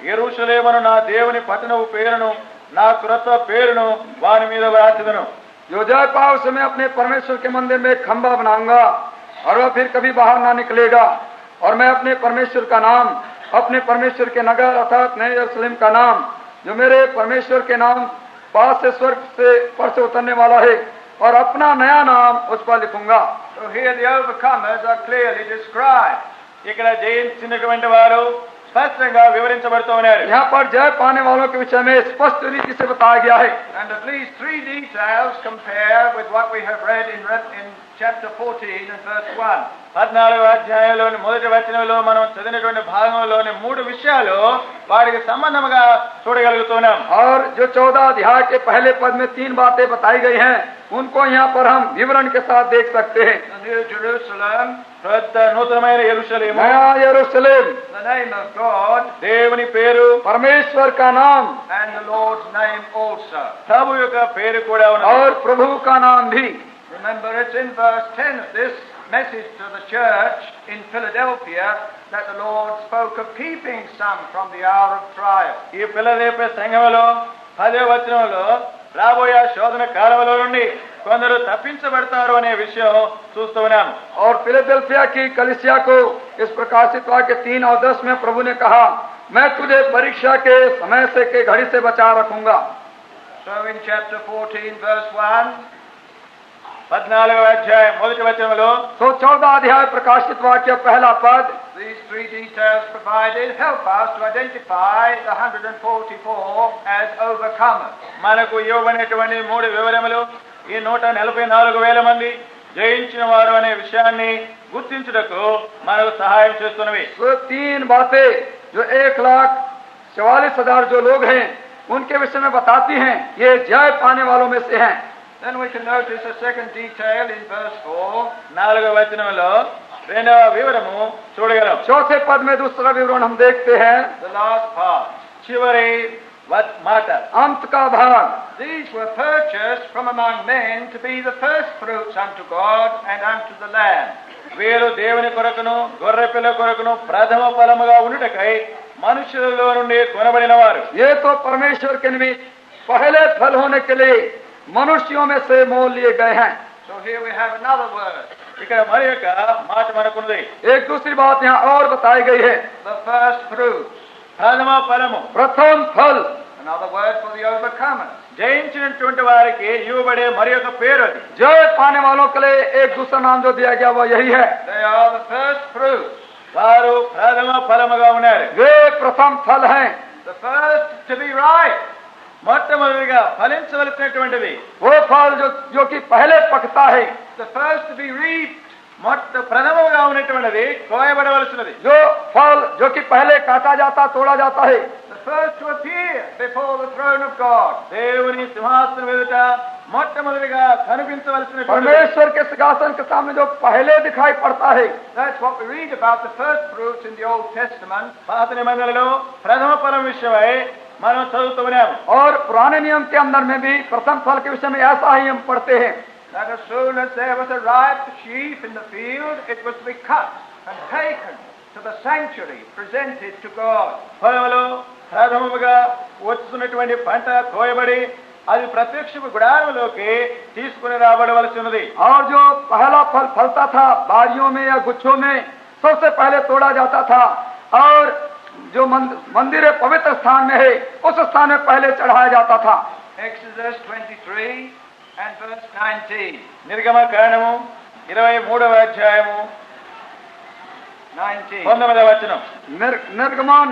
యెరూషలేమును నా దేవుని పట్టణపు పేరును నా క్రొత్త పేరును వాని మీద వ్రాసెదను. जो जय पाओ उसे मैं अपने परमेश्वर के मंदिर में एक खंभा बनाऊंगा और वह फिर कभी बाहर ना निकलेगा. और मैं अपने परमेश्वर का नाम, अपने परमेश्वर के नगर अर्थात नए यरूशलेम का नाम जो मेरे परमेश्वर के नाम पास से स्वर्ग से पर से उतरने वाला है और अपना नया नाम उस पर लिखूंगा. So here the overcomers are clearly described. ఇక్కడ జయించినటువంటి వారు స్పష్టంగా వివరించబడుతూ ఉన్నారు. यहाँ पर जय पाने वालों के विषय में स्पष्ट रीति से बताया गया है. And at least three details compare with what we have read in chapter 14 and verse 1. 14వ అధ్యాయంలోని మొదటి వచనంలో మనం చదివినటువంటి భాగంలోని 3 విషయాలు వారికి సంబంధముగా చూడగలుగుతున్నాం. और जो 14 अध्याय के पहले पद में 3 बातें बताई गई हैं उनको यहाँ पर हम विवरण के साथ देख सकते हैं. The new Jerusalem, నూతనమైన యెరూషలేము, नया यरूशलेम, the name of God, దేవుని పేరు, परमेश्वर का नाम and the Lord's name also. ప్రభు యొక్క పేరు కూడా ఉన్నది. और प्रभु का नाम भी. Remember, it's in verse 10 of this message to the church in Philadelphia that the Lord spoke of keeping some from the hour of trial. ఈ ఫిలదెల్ఫియా సంఘములో 10వ వచనంలో రాబోయే శోధన కాలంలో నుండి కొందరు తప్పించబడతారు అనే విషయం చూస్తూ ఉన్నాము. और फिलाडेल्फिया की कलीसिया को इस प्रकाशित वाक्य 3 और 10 में प्रभु ने कहा, मैं तुझे परीक्षा के समय से के घड़ी से बचा रखूंगा. So in chapter 14 verse 1, 14వ అధ్యాయం మొదటి వచనంలో तो 14 अध्याय प्रकाशित वाक्य पहला पद, these three details provided help us to identify the 144 as overcomers. మనకు ఇవ్వబడినటువంటి 3 వివరములు ఈ 144,000 మంది జయించిన వారు అనే విషయాన్ని గుర్తించుటకు మనకు సహాయం చేస్తున్నవి. तो 3 बातें जो 1,44,000 जो लोग हैं उनके विषय में बताती हैं, ये जय पाने वालों में से हैं. Then we can notice a second detail in verse 4. 4వ వచనంలో రెండవ వివరము చూడగలం. चौथे पद में दूसरा विवरण हम देखते हैं, The last part. చివరి మాట, अंत का भाग. These were purchased from among men to be the first fruits unto God and unto the Lamb. వీరు దేవుని కొరకును గొర్రె పిల్ల కొరకును ప్రథమ ఫలముగా ఉండుటకై మనుషులలో నుండి కొనబడిన వారు. ये तो परमेश्वर के निमित्त पहले फल होने के लिए मनुष्यों में से मोल लिए गए हैं. So here we have another word, ఇక్కడ మరి యొక్క మాట మనకున్నది. एक दूसरी बात यहाँ और बताई गई है, the first fruits. ప్రథమ ఫలము, प्रथम फल. Another word for the overcomers. జయించినటువంటి వారికి ఇవ్వబడే మరి యొక్క పేరు అది. जय पाने वालों के लिए एक दूसरा नाम जो दिया गया वो यही है, They are the first fruits. వారు ప్రథమ ఫలముగా ఉన్నారు. वे प्रथम फल हैं. The first to be ripe. మొట్టమొదటిగా ఫలించవలసినటువంటిది, वो फल जो कि पहले पकता है, The first to be reaped. ప్రథమగా ఉన్నటువంటిది కోయబడవలసినది. जो फल जो कि पहले काटा जाता तोड़ा जाता है, The first to appear before the throne of God. దేవుని సింహాసనం ఎదుట మొట్టమొదటిగా కనిపించవలసినటువంటి, परमेश्वर के सिंहासन के सामने जो पहले दिखाई पड़ता है. That's what we read about the first fruits in the Old Testament. పాత నిబంధనలో ప్రథమ ఫలం విషయమై మనం చదువుతూ ఉన్నాము. और पुराने नियम के अंदर में भी प्रथम फल के विषय में ऐसा ही हम पढ़ते हैं, That as soon as there was a ripe sheaf in the field, it was to be cut and taken to the sanctuary, presented to God. ఫలములో ప్రథమముగా వస్తున్నటువంటి పంట కోయబడి అది ప్రత్యక్ష గుడారంలోకి తీసుకుని రాబడవలసి ఉన్నది. और जो पहला फल फलता था बारियों में या गुच्छों में, सबसे पहले तोड़ा जाता था और जो मंदिर पवित्र स्थान में है उस स्थान में पहले चढ़ाया जाता था. Exodus 23 and verse 19. నిర్గమ కాండము 23వ అధ్యాయము 19. 19వ వచనం. निर्गमन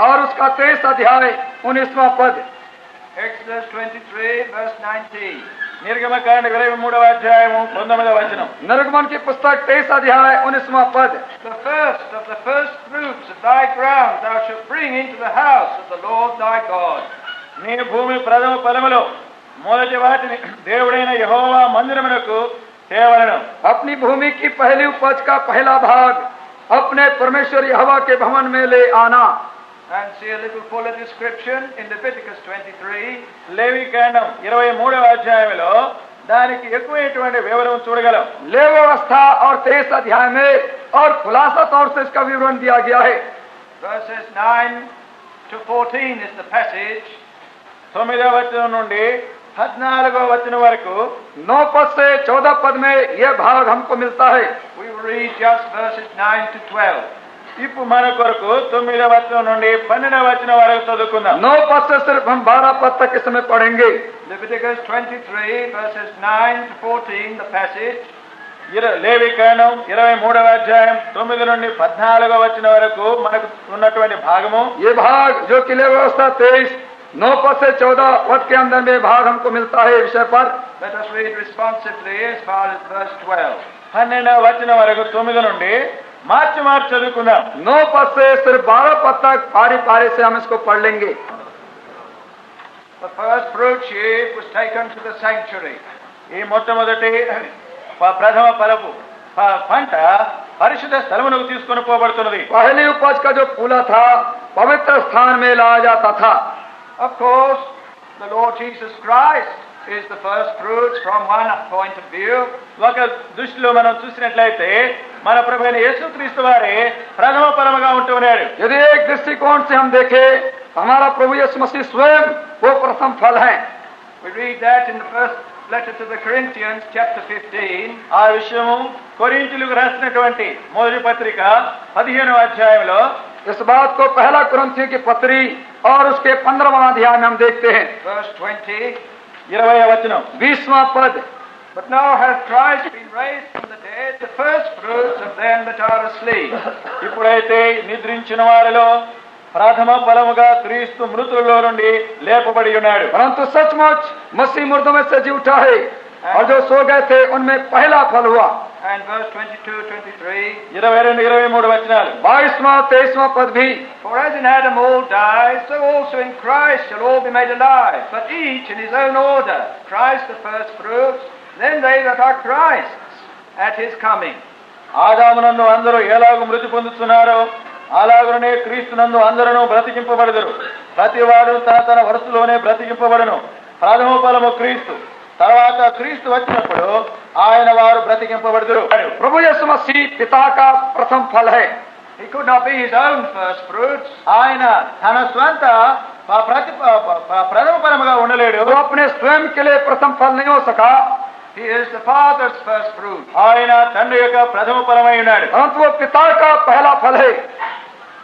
और उसका 23 अध्याय 19वां पद. Exodus 23 verse 19. నిర్గమ కాండ 23వ అధ్యాయము 19వ వచనం. निर्गमन की पुस्तक 23 अध्याय 19वां पद. The first of the first fruits of thy ground thou shalt bring into the house of the Lord thy God. నీ భూమి ప్రథమ ఫలములో మొదటి వాటిని దేవుడైన యెహోవా మందిరమునకు తేవలను. अपनी भूमि की पहली उपज का पहला भाग अपने परमेश्वर यहोवा के भवन में ले आना. And see a little fuller description in Leviticus 23. లేవి కాండం 23వ అధ్యాయంలో దానికి ఎక్కువైనటువంటి వివరం చూడగలం. ले व्यवस्था और 23 अध्याय में और खुलासा तौर से इसका विवरण दिया गया है. Verses 9 to 14 is the passage. 9వ వచనం నుండి 14వ వచనం వరకు 9 पद से 14 पद में यह भाग हमको मिलता है. We will read just verses 9 to 12. ఇప్పుడు మన కొరకు 9వ వచనం నుండి 12వ వచనం వరకు చదువుకుందాం. 9 पद से सिर्फ हम 12 पद तक इस समय पढ़ेंगे. Leviticus 23 verses 9 to 14, the passage. లేవి కాండం 23వ అధ్యాయం 9 నుండి 14వ వచనం వరకు మనకు ఉన్నటువంటి భాగము. ये भाग जो कि ले व्यवस्था 23 9 पद से 14 पद के अंदर में भाग हमको मिलता है विषय पर. Let us read responsively as far as verse 12. 12వ వచనం వరకు 9 నుండి మార్చి చదువుకుందాం. 9 पद से सिर्फ 12 पद तक पारी पारी से हम इसको पढ़ लेंगे. The first fruit sheaf was taken to the sanctuary. ఈ మొట్టమొదటి ప్రథమ ఫలపు పంట పరిశుద్ధ స్థలమునకు తీసుకొని పోబడుతున్నది. पहली उपज का जो फूला था पवित्र स्थान में लाया जाता था. Of course, the Lord Jesus Christ is the first fruits from one point of view. ఒక దృష్టిలో మనం చూసినట్లయితే మన ప్రభువైన యేసుక్రీస్తు వారే ప్రథమ ఫలముగా ఉంటున్నాడు. यदि एक दृष्टिकोण से हम देखें हमारा प्रभु यीशु मसीह स्वयं वो प्रथम फल है। We read that in the first letter to the Corinthians, chapter 15. ఆ విషయము కొరింథీయులకు రాసినటువంటి మొదటి పత్రిక 15వ అధ్యాయంలో इस बात को पहला कुरिन्थियों की पत्री और उसके 15वां अध्याय में हम देखते हैं। Verse 20. 20వ వచనం. 20वां पद, But now has Christ been raised from the dead, the first fruits of them that are asleep. ఇప్పుడైతే నిద్రించిన వారిలో ప్రథమ ఫలముగా క్రీస్తు మృతులలో నుండి లేపబడి ఉన్నాడు. परंतु सचमुच मसीह मुर्दों में से जी उठा है और जो सो गए थे उनमें पहला फल हुआ। And verse 22-23. 22-23 వచనాలు. 22वां 23वां पद भी, For as in Adam all died, so also in Christ shall all be made alive, but each in his own order. Christ the first fruits, then they that are Christ's at his coming. ఆదామునందు అందరూ ఎలాగూ మృతి పొందుతున్నారో అలాగనే క్రీస్తునందు అందరూ బ్రతికింపబడదురు. ప్రతివాడు తన తన వరుసలోనే బ్రతికింపబడను. ప్రథమ ఫలము క్రీస్తు, తర్వాత క్రీస్తు వచ్చినప్పుడు ఆయన వారు బ్రతికింపబడదురు. प्रभु यीशु मसीह पिता का प्रथम फल है। He could not be his own first fruits. ఆయన తన స్వంత ప్రథమ ఫలముగా ఉండలేడు. वो अपने स्वयं के लिए प्रथम फल नहीं हो सका, He is the Father's first fruit. ఆయన తండ్రి యొక్క ప్రథమ ఫలమై ఉన్నాడు. परंतु वो पिता का पहला फल है।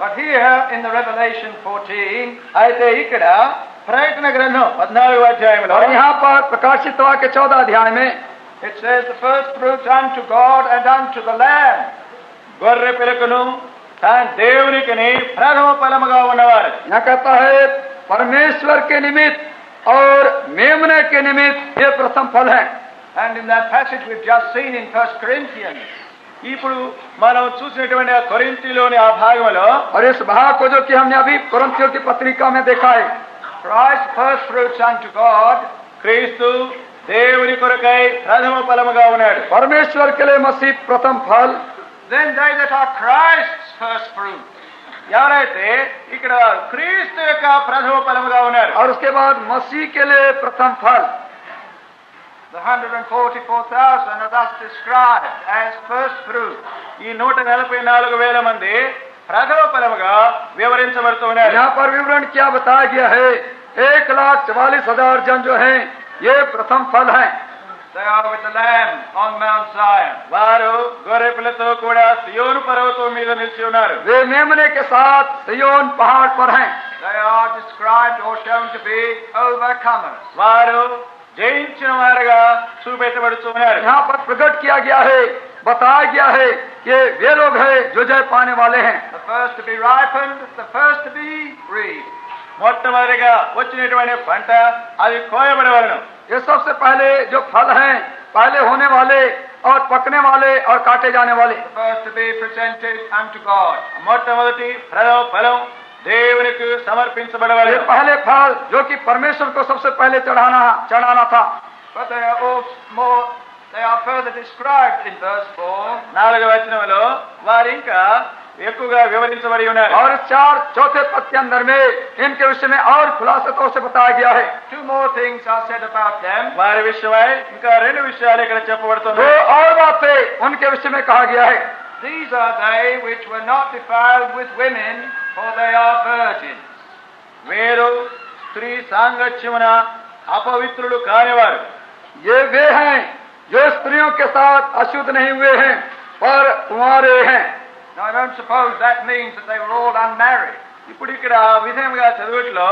But here in the Revelation 14, అయితే ఇక్కడ ప్రకటన గ్రంథం 14వ అధ్యాయంలో और यहाँ पर प्रकाशित वाक्य 14 अध्याय में it says the first fruits unto God and unto the Lamb. గొర్రె పిలకను దేవునికిని ప్రథమ ఫలముగా ఉన్నవారు. यहाँ कहता है परमेश्वर के निमित्त और मेमने के निमित्त ये प्रथम फल है। And in that passage we've just seen in 1 Corinthians, ఇప్పుడు మనం చూసినటువంటి ఆ కొరింథీలోని ఆ భాగంలో और इस भाग को जो कि हमने अभी कुरिन्थियों की पत्रिका में देखा है, Christ first fruits unto God, క్రీస్తు దేవుని కొరకై ప్రథమ ఫలముగా ఉన్నాడు. परमेश्वर के लिए मसीह प्रथम फल, then they that are Christ's first fruit. ఎవరైతే ఇక్కడ క్రీస్తు యొక్క ప్రథమ ఫలముగా ఉన్నారు. और उसके बाद मसीह के लिए प्रथम फल। The 144,000 are thus described as first fruit. ఈ 144,000 మంది ప్రథమ ఫలముగా వివరించబడుతూ ఉన్నారు. यहाँ पर विवरण क्या बताया गया है? 1,44,000 जन जो हैं ये प्रथम फल हैं। They are with the Lamb on Mount Zion. వారు గొర్రె పిల్లతో కూడా సియోను పర్వతం మీద నిలిచి ఉన్నారు. वे मेमने के साथ सिय्योन पहाड़ पर हैं। They are described or shown to be overcomers. వారు జయించిన వారుగా చూపెట్టబడుతూ ఉన్నారు. यहाँ पर प्रकट किया गया है, बताया गया है कि वे लोग हैं जो जय पाने वाले हैं। The first to be ripened, the first to be reaped. మొట్టమొదటిగా వచ్చినటువంటి పంట అది కోయబడవలను. ये सबसे पहले जो फल हैं, पहले होने वाले और पकने वाले और काटे जाने वाले। The first to be presented unto God. మొట్టమొదటి ప్రథమ ఫలం దేవునికి ये సమర్పించబడవలను. पहले फल जो कि परमेश्वर को सबसे पहले चढ़ाना था। But they are further described in verse 4. 4వ వచనంలో వారు ఇంకా ఎక్కువగా వివరించబడి ఉన్నారు. और 4 चौथे पद के अंदर में इनके विषय में और खुलासतों से बताया गया है। 2 more things are said about them. వారి విషయమై ఇంకా 2 విషయాలు ఇక్కడ 2 చెప్పబడుతున్నాయి. और बातें उनके विषय में कहा गया है। These are they which were not defiled with women, for they are virgins. వీరు స్త్రీ సాంగత్యమున అపవిత్రులు కానివారు. ये वे हैं जो स्त्रियों के साथ अशुद्ध नहीं हुए हैं पर कुंवारे हैं। Now I don't suppose that means that they were all unmarried. ఇప్పుడు ఇక్కడ ఆ విధంగా చదువుట్లో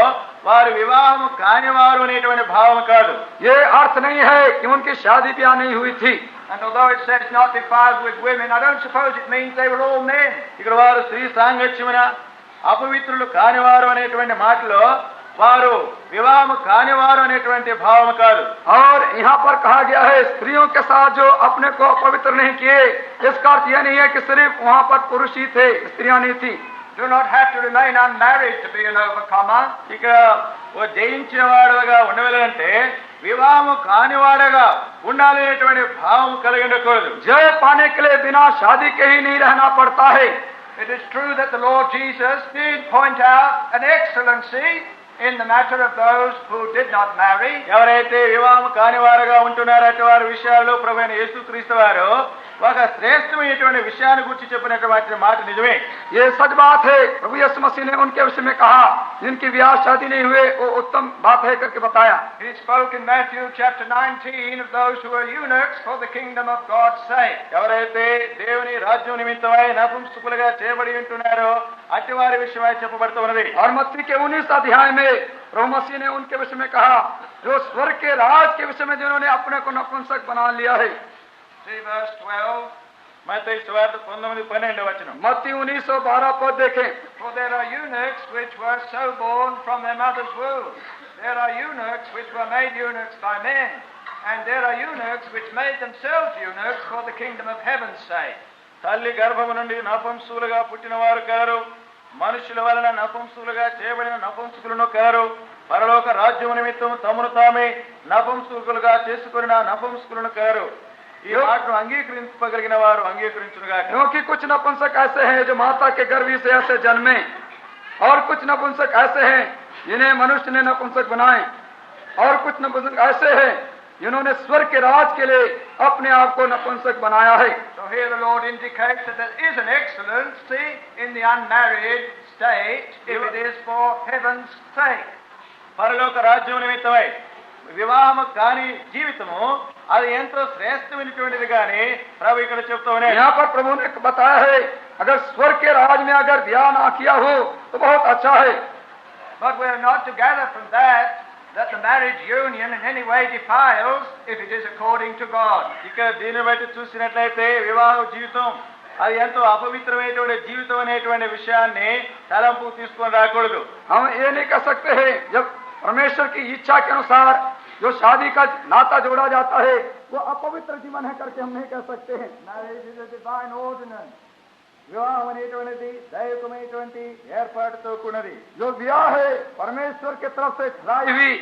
వారు వివాహము కానివారు అనేటువంటి భావం కాదు. ये अर्थ नहीं है कि उनकी शादी ब्याह नहीं हुई थी। And although it says not defiled with women, I don't suppose it means they were all men. ఇక్కడ వారు స్త్రీ సాంగత్యమున అపవిత్రులు కానివారు అనేటువంటి మాటలో వారు వివాహము కానివారు అనేటువంటి భావం కాదు. और यहाँ पर कहा गया है स्त्रियों के साथ जो अपने को अपवित्र नहीं किए, इसका अर्थ यह नहीं है कि सिर्फ वहाँ पर पुरुष ही थे, स्त्रियां नहीं थी। Do not have to remain unmarried to be an overcomer. ఇక్కడ ఓ జయించిన వాడుగా ఉండవాలంటే వివాహము కానివాడగా ఉండాలనేటువంటి భావం కలిగి ఉండకూడదు. जय पाने के लिए बिना शादी के ही नहीं रहना पड़ता है। It is true that the Lord Jesus did point out an excellency in the matter of those who did not marry, ఎవరైతే వివాహం కాని వారుగా ఉంటున్నారో అటు వారి విషయాల్లో ప్రభువైన యేసుక్రీస్తు వారు ఒక శ్రేష్టమైనటువంటి విషయాన్ని గురించి చెప్పినటువంటి మాట నిజమే. ये सच बात है। प्रभु यीशु मसीह ने उनके विषय में कहा जिनकी ब्याह शादी नहीं हुए, वो उत्तम बात है करके बताया। he spoke in Matthew chapter 19 of those who are eunuchs for the kingdom of God's sake. ఎవరైతే దేవుని రాజ్యం నిమిత్తమై నపుంసకులుగా చేయబడి ఉంటున్నారో అట్టి వారి విషయమై చెప్పబడుతున్నది. और मत्ती के 19 अध्याय में प्रभु मसीह ने उनके विषय में कहा जो स्वर्ग के राज के विषय में जिन्होंने अपने को नपुंसक बना लिया है। See verse 12. మత్తయి సువార్త 19:12 వచనం. मत्ती 19:12 पद देखें। For there are eunuchs which were so born from their mother's womb. There are eunuchs which were made eunuchs by men. And there are eunuchs which made themselves eunuchs for the kingdom of heaven's sake. తల్లి గర్భము నుండి నపుంసకులుగా పుట్టిన వారు colour, మనుషుల వలన నపుంసకులుగా చేయబడిన నపుంసకులను colour, పరలోక రాజ్యము నిమిత్తం తమను తామే నపుంసకులుగా చేసుకున్న నపుంసకులను కలరు. ఈ మాటను అంగీకరించగలిగిన వారు అంగీకరించునుగాక. क्योंकि कुछ नपुंसक ऐसे हैं जो माता के गर्भ से ऐसे जन्मे, और कुछ नपुंसक ऐसे हैं जिन्हें मनुष्य ने नपुंसक बनाए, और कुछ नपुंसक ऐसे हैं जिन्होंने स्वर्ग के राज के लिए अपने आप को नपुंसक बनाया है। So here the Lord indicates that there is an excellency in the unmarried state if it is for heaven's sake. పరలోక రాజ్యం నిమిత్తమై వివాహము కాని జీవితము అది ఎంతో శ్రేష్టమైనటువంటిది కానీ ప్రభు ఇక్కడ చెప్తూ ఉన్నాయి. यहाँ पर प्रभु ने बताया है अगर स्वर्ग के राज में अगर ब्याह ना किया हो तो बहुत अच्छा है। But we are not to gather from that the marriage union in any way defiles if it is according to God. ఇక్కడ దీన్ని బట్టి చూసినట్లయితే వివాహ జీవితం అది ఎంతో అపవిత్రమైనటువంటి జీవితం అనేటువంటి విషయాన్ని తలంపు తీసుకొని రాకూడదు. हम ये नहीं कर सकते हैं जब परमेश्वर की इच्छा के अनुसार जो शादी का नाता जोड़ा जाता है वो अपवित्र जीवन है करके हम नहीं कह सकते हैं। Marriage is a divine ordinance. వివాహం అనేటువంటిది దైవికమైనటువంటి ఏర్పాటుతో కూడినది. जो ब्याह है परमेश्वर की तरफ से ठहराई हुई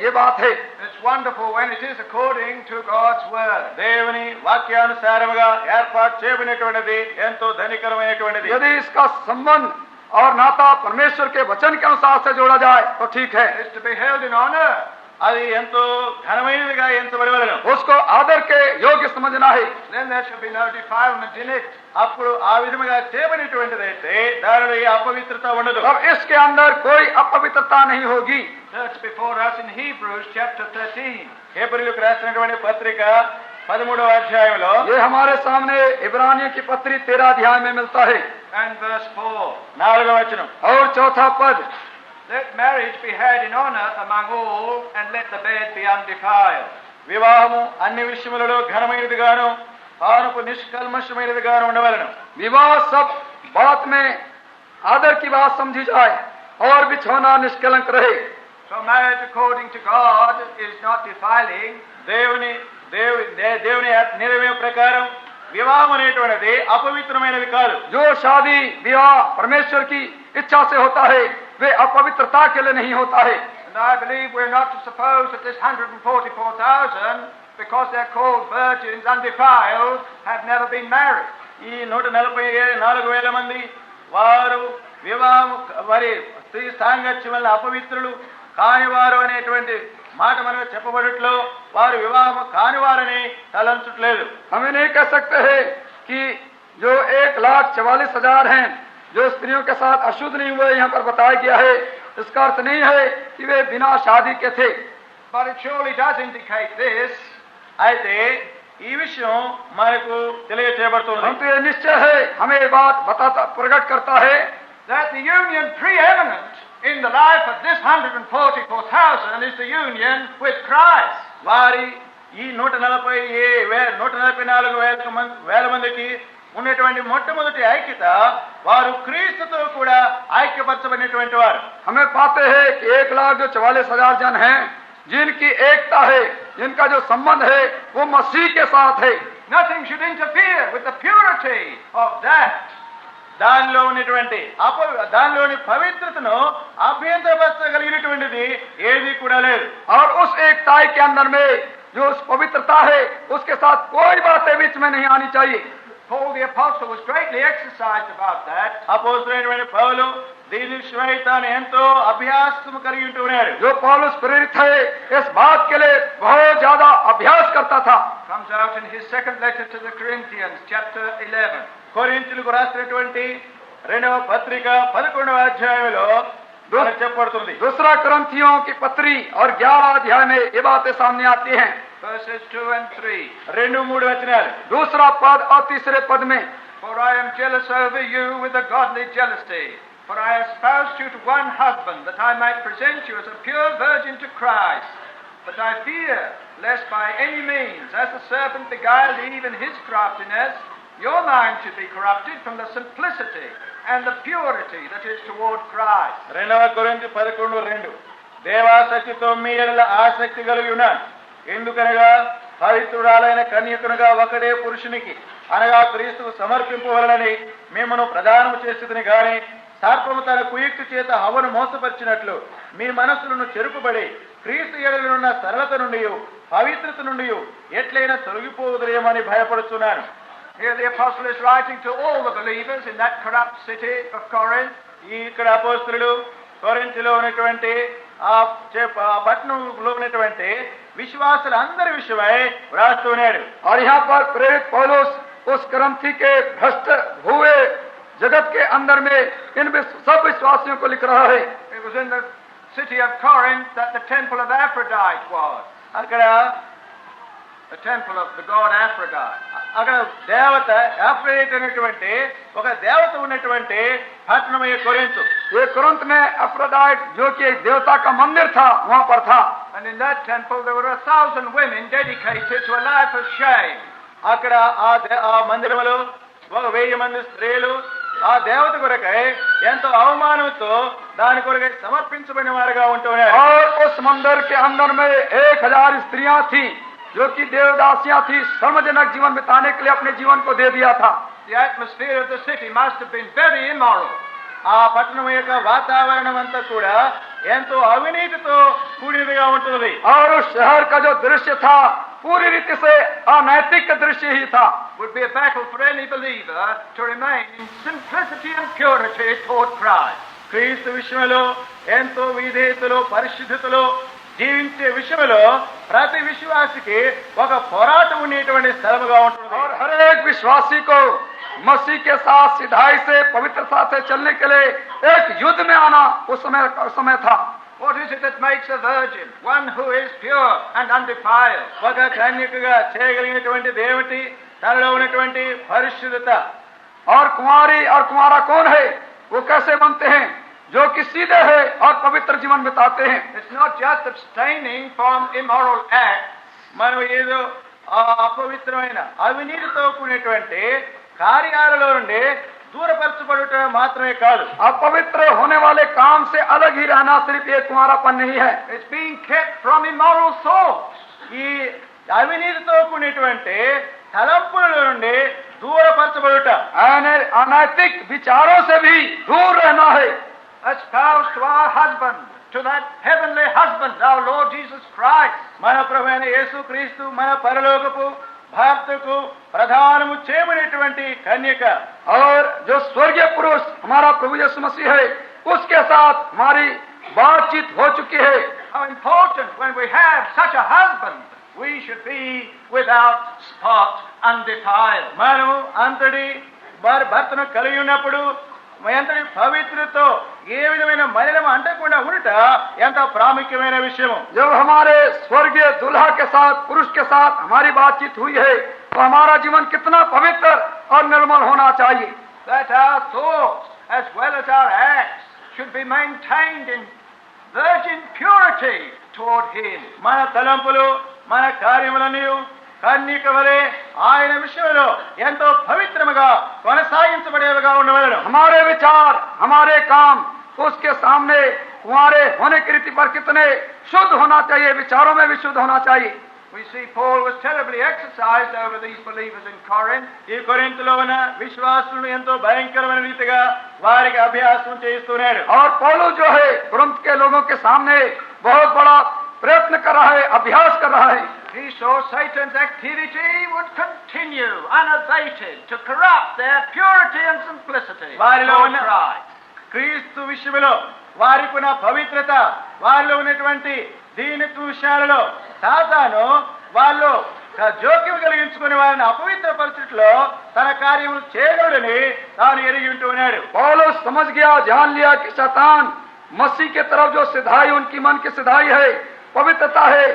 ये बात है। It's wonderful when it is according to God's word. దేవుని వాక్యానుసారముగా ఏర్పాటు చేయబడినటువంటిది ఎంతో ధనికరమైనటువంటిది. यदि इसका संबंध और नाता परमेश्वर के वचन के अनुसार से जोड़ा जाए तो ठीक है। It's to be held in honor. అది ఎంతో ఘనమైనదిగా ఎంచబడవలెను. उसको आदर के योग्य समझना है। Then there shall be no defilement in it. అప్పుడు ఆ విధముగా చేయబడినటువంటిదైతే దానిలో ఏ అపవిత్రత ఉండదు. अब इसके अंदर कोई अपवित्रता नहीं होगी। That's before us in Hebrews chapter 13. హెబ్రీయులకు రాసినటువంటి పత్రిక 13వ అధ్యాయంలో ये हमारे सामने इब्रानियों की पत्री 13 अध्याय में मिलता है। And verse 4. 4వ వచనం. और चौथा पद Let marriage be had in honor among all, and let the bed be undefiled. వివాహము అన్ని విషయములలో ఘనమైనదిగాను పానుపు నిష్కల్మషమైనదిగాను ఉండవలెను. विवाह सब बात में आदर की बात समझी जाए और बिछौना निष्कलंक रहे। So marriage according to God is not defiling. దేవుని నిర్ణయం ప్రకారం వివాహం అనేటువంటిది అపవిత్రమైనది కాదు. जो शादी विवाह परमेश्वर की इच्छा से होता है वे अपवित्रता के लिए नहीं होता है। And I believe we're not to suppose that this 144,000, because they're called virgins undefiled, have never been married. ఈ 144,000 మంది వారు వివాహం వారి స్త్రీ సాంగత్యం వల్ల అపవిత్రులు కానివారు అనేటువంటి మాట మనకు చెప్పబడట్లో వారు వివాహం కానివారని తలంచట్లేదు. हमें नहीं कह सकते हैं कि जो 1,44,000 हैं जो स्त्रियों के साथ अशुद्ध नहीं हुए यहाँ पर बताया गया है, इसका अर्थ नहीं है कि वे बिना शादी के थे। But it surely does indicate this. అయితే ఈ విషయం మనకు తెలియచేయబడుతుంది. परंतु ये निश्चय है हमें ये बात प्रकट करता है That the union preeminent in the life of this 144,000 is the union with Christ. వారి ఈ 144,000 మందికి ఉన్నటువంటి మొట్టమొదటి ఐక్యత వారు క్రీస్తుతో కూడా ఐక్యపరచబడినటువంటి వారు. हमें पाते हैं कि 1,44,000 जन हैं जिनकी एकता है, जिनका जो संबंध है वो मसीह के साथ है। Nothing should interfere with the purity of that. దానిలోని పవిత్రతను అభ్యంతరపరచగలిగినటువంటిది ఏది కూడా లేదు. और उस एकता के अंदर में जो उस पवित्रता है उसके साथ कोई बातें बीच में नहीं आनी चाहिए। Paul the Apostle was greatly exercised about that. అపోస్తలుడైన పౌలు దీని విషయమై తాను ఎంతో అభ్యాసం కలిగి ఉంటున్నాడు. जो पौलुस प्रेरित है इस बात के लिए बहुत ज्यादा अभ्यास करता था. Comes out in his second letter to the Corinthians, chapter 11. కొరింథీయులకు రాసినటువంటి రెండవ పత్రిక 11వ అధ్యాయంలో మనకు చెప్పబడుతుంది. दूसरा कुरिन्थियों की पत्री और 11 अध्याय में ये बातें सामने आती हैं. Verses 2 and 3. 2-3 వచనాలు. दूसरा पद और तीसरे पद में, For I am jealous over you with a godly jealousy. For I espoused you to one husband, that I might present you as a pure virgin to Christ. But I fear, lest by any means, as the serpent beguiled Eve in his craftiness, your mind should be corrupted from the simplicity and the purity that is toward Christ. 2 కొరింథీ 11:2 దేవాసక్తితో మీ ఎడల ఆసక్తి కలిగి ఉన్నాను. ఎందుకనగా పవిత్రురాలైన కన్యకునిగా ఒకడే పురుషునికి అనగా క్రీస్తుకు సమర్పింపవలనని మిమ్మను ప్రదానము చేసేదని గాని సర్పము తన కుయుక్తి చేత హవ్వను మోసపరిచినట్లు మీ మనస్సులను చెరుపుబడి క్రీస్తు ఎడలనున్న సరళత నుండి పవిత్రత నుండి ఎట్లయినా తొలగిపోవుదురేమని భయపడుతున్నాను. Here the apostle is writing to all the believers in that corrupt city of Corinth. ఇక్కడ అపోస్తలుడు కొరింథీలో ఉన్నటువంటి ఆ పట్టణంలో ఉన్నటువంటి విశ్వాసులందరి విషయమై వ్రాస్తున్నాడు. और यहाँ पर प्रेरित पौलुस उस कुरिन्थी के भ्रष्ट हुए जगत के अंदर में इन सब विश्वासियों को लिख रहा है. It was in the city of Corinth that the temple of Aphrodite was. అక్కడ The temple of the god Aphrodite. అక్కడ దేవత ఆఫ్రోడిట్ అనేటువంటి ఒక దేవత ఉన్నటువంటి పట్టణమే కొరింథు. ये कुरिन्थ में अफ्रोडाइट जो कि एक देवता का मंदिर था वहाँ पर था. And in that temple there were 1,000 women dedicated to a life of shame. అక్కడ ఆ మందిరంలో 1000 మంది స్త్రీలు ఆ దేవత కొరకై ఎంతో అవమానంతో దాని కొరకై సమర్పించబడిన వారుగా ఉంటున్నారు. और उस मंदिर के अंदर में 1000 स्त्रियां थी जो कि देवदासियां थी. श्रमजनक जीवन बिताने के लिए अपने जीवन को दे दिया था. The atmosphere of the city must have been very immoral. ఆ పట్టణం యొక్క వాతావరణం అంతా కూడా ఎంతో అవినీతితో కూడినదిగా ఉంటుంది. और उस शहर का जो दृश्य था पूरी रीति से अनैतिक दृश्य ही था. Would be a battle for any believer to remain in simplicity and purity toward Christ. క్రీస్తు విషయంలో ఎంతో విధేయతలో పరిశుద్ధతలో జీవించే విషయంలో ప్రతి విశ్వాసికి ఒక పోరాటం ఉండేటువంటి స్థలముగా ఉంటుంది. और हर एक विश्वासी को मसीह के साथ सिधाई से पवित्रता से चलने के लिए एक युद्ध में आना उस समय था. What is it that makes a virgin? One who is pure and undefiled. ఒక కన్యకగా చేయగలిగినటువంటి దేవుటి తనలో ఉన్నటువంటి పరిశుద్ధత. और कुंवारी और कुंवारा कौन है? वो कैसे बनते हैं? जो कि सीधे है और पवित्र जीवन बिताते हैं. It's not just abstaining from immoral acts. మనం ఏదో అపవిత్రమైన అవినీతితో కూడినటువంటి కార్యాలలో నుండి దూరపరచబడుట మాత్రమే కాదు. अपवित्र होने वाले काम से अलग ही रहना सिर्फ ये कुंवारापन नहीं है. It's being kept from immoral thoughts. ఈ అవినీతితో కూడినటువంటి తలంపుల నుండి దూరపరచబడుట, अनैतिक विचारों से भी दूर रहना है. Espoused to our husband, to that heavenly husband, our Lord Jesus Christ. మన ప్రభువైన యేసు క్రీస్తు మన పరలోకపు భర్తకు ప్రధానము చేయబడినటువంటి కన్యక. और जो स्वर्गीय पुरुष हमारा प्रभु यीशु मसीह है उसके साथ हमारी बातचीत हो चुकी है. How important when we have such a husband, we should be without spot, undefiled. మనము అంతటి వారి భర్తను కలిగి ఉన్నప్పుడు ఎంతటి పవిత్రతో ఏ విధమైన మలినం అంటకుండా ఉండట ఎంత ప్రాముఖ్యమైన విషయము. जब हमारे स्वर्गीय दुल्हा के साथ पुरुष के साथ हमारी बातचीत हुई है तो हमारा जीवन कितना पवित्र और निर्मल होना चाहिए. That our thoughts as well as our acts should be maintained in virgin purity toward Him. మన తలంపులు మన కార్యములన్నీ కన్యక వలె ఆయన విషయంలో ఎంతో పవిత్రముగా కొనసాగించబడేవిగా ఉండవలెను. हमारे विचार हमारे काम उसके सामने कुंवारे होने की रीति पर कितने शुद्ध होना चाहिए. विचारों में भी शुद्ध होना चाहिए. We see Paul was terribly exercised over these believers in Corinth. ఈ కొరింథులో ఉన్న విశ్వాసులను ఎంతో భయంకరమైన రీతిగా వారికి అభ్యాసం చేయిస్తున్నాడు. और पौलुस जो है कुरिन्थ के लोगों के सामने बहुत बड़ा प्रयत्न कर रहा है, अभ्यास कर रहा है. He saw Satan's activity would continue unabated to corrupt their purity and simplicity. వారిలో toward ఉన్న Christ. క్రీస్తు విషయంలో వారికి ఉన్న పవిత్రత, వారిలో ఉన్నటువంటి దీనిత్వ విషయాలలో సాతాను వాళ్ళు జోక్యం కలిగించుకుని వారిని అపవిత్ర పరిస్థితిలో తన కార్యములు చేయగలడని తాను ఎరిగి ఉంటూ ఉన్నాడు. पौलुस समझ गया, जान लिया कि शैतान मसीह के तरफ जो सिधाई उनकी मन की सिधाई है, पवित्रता है,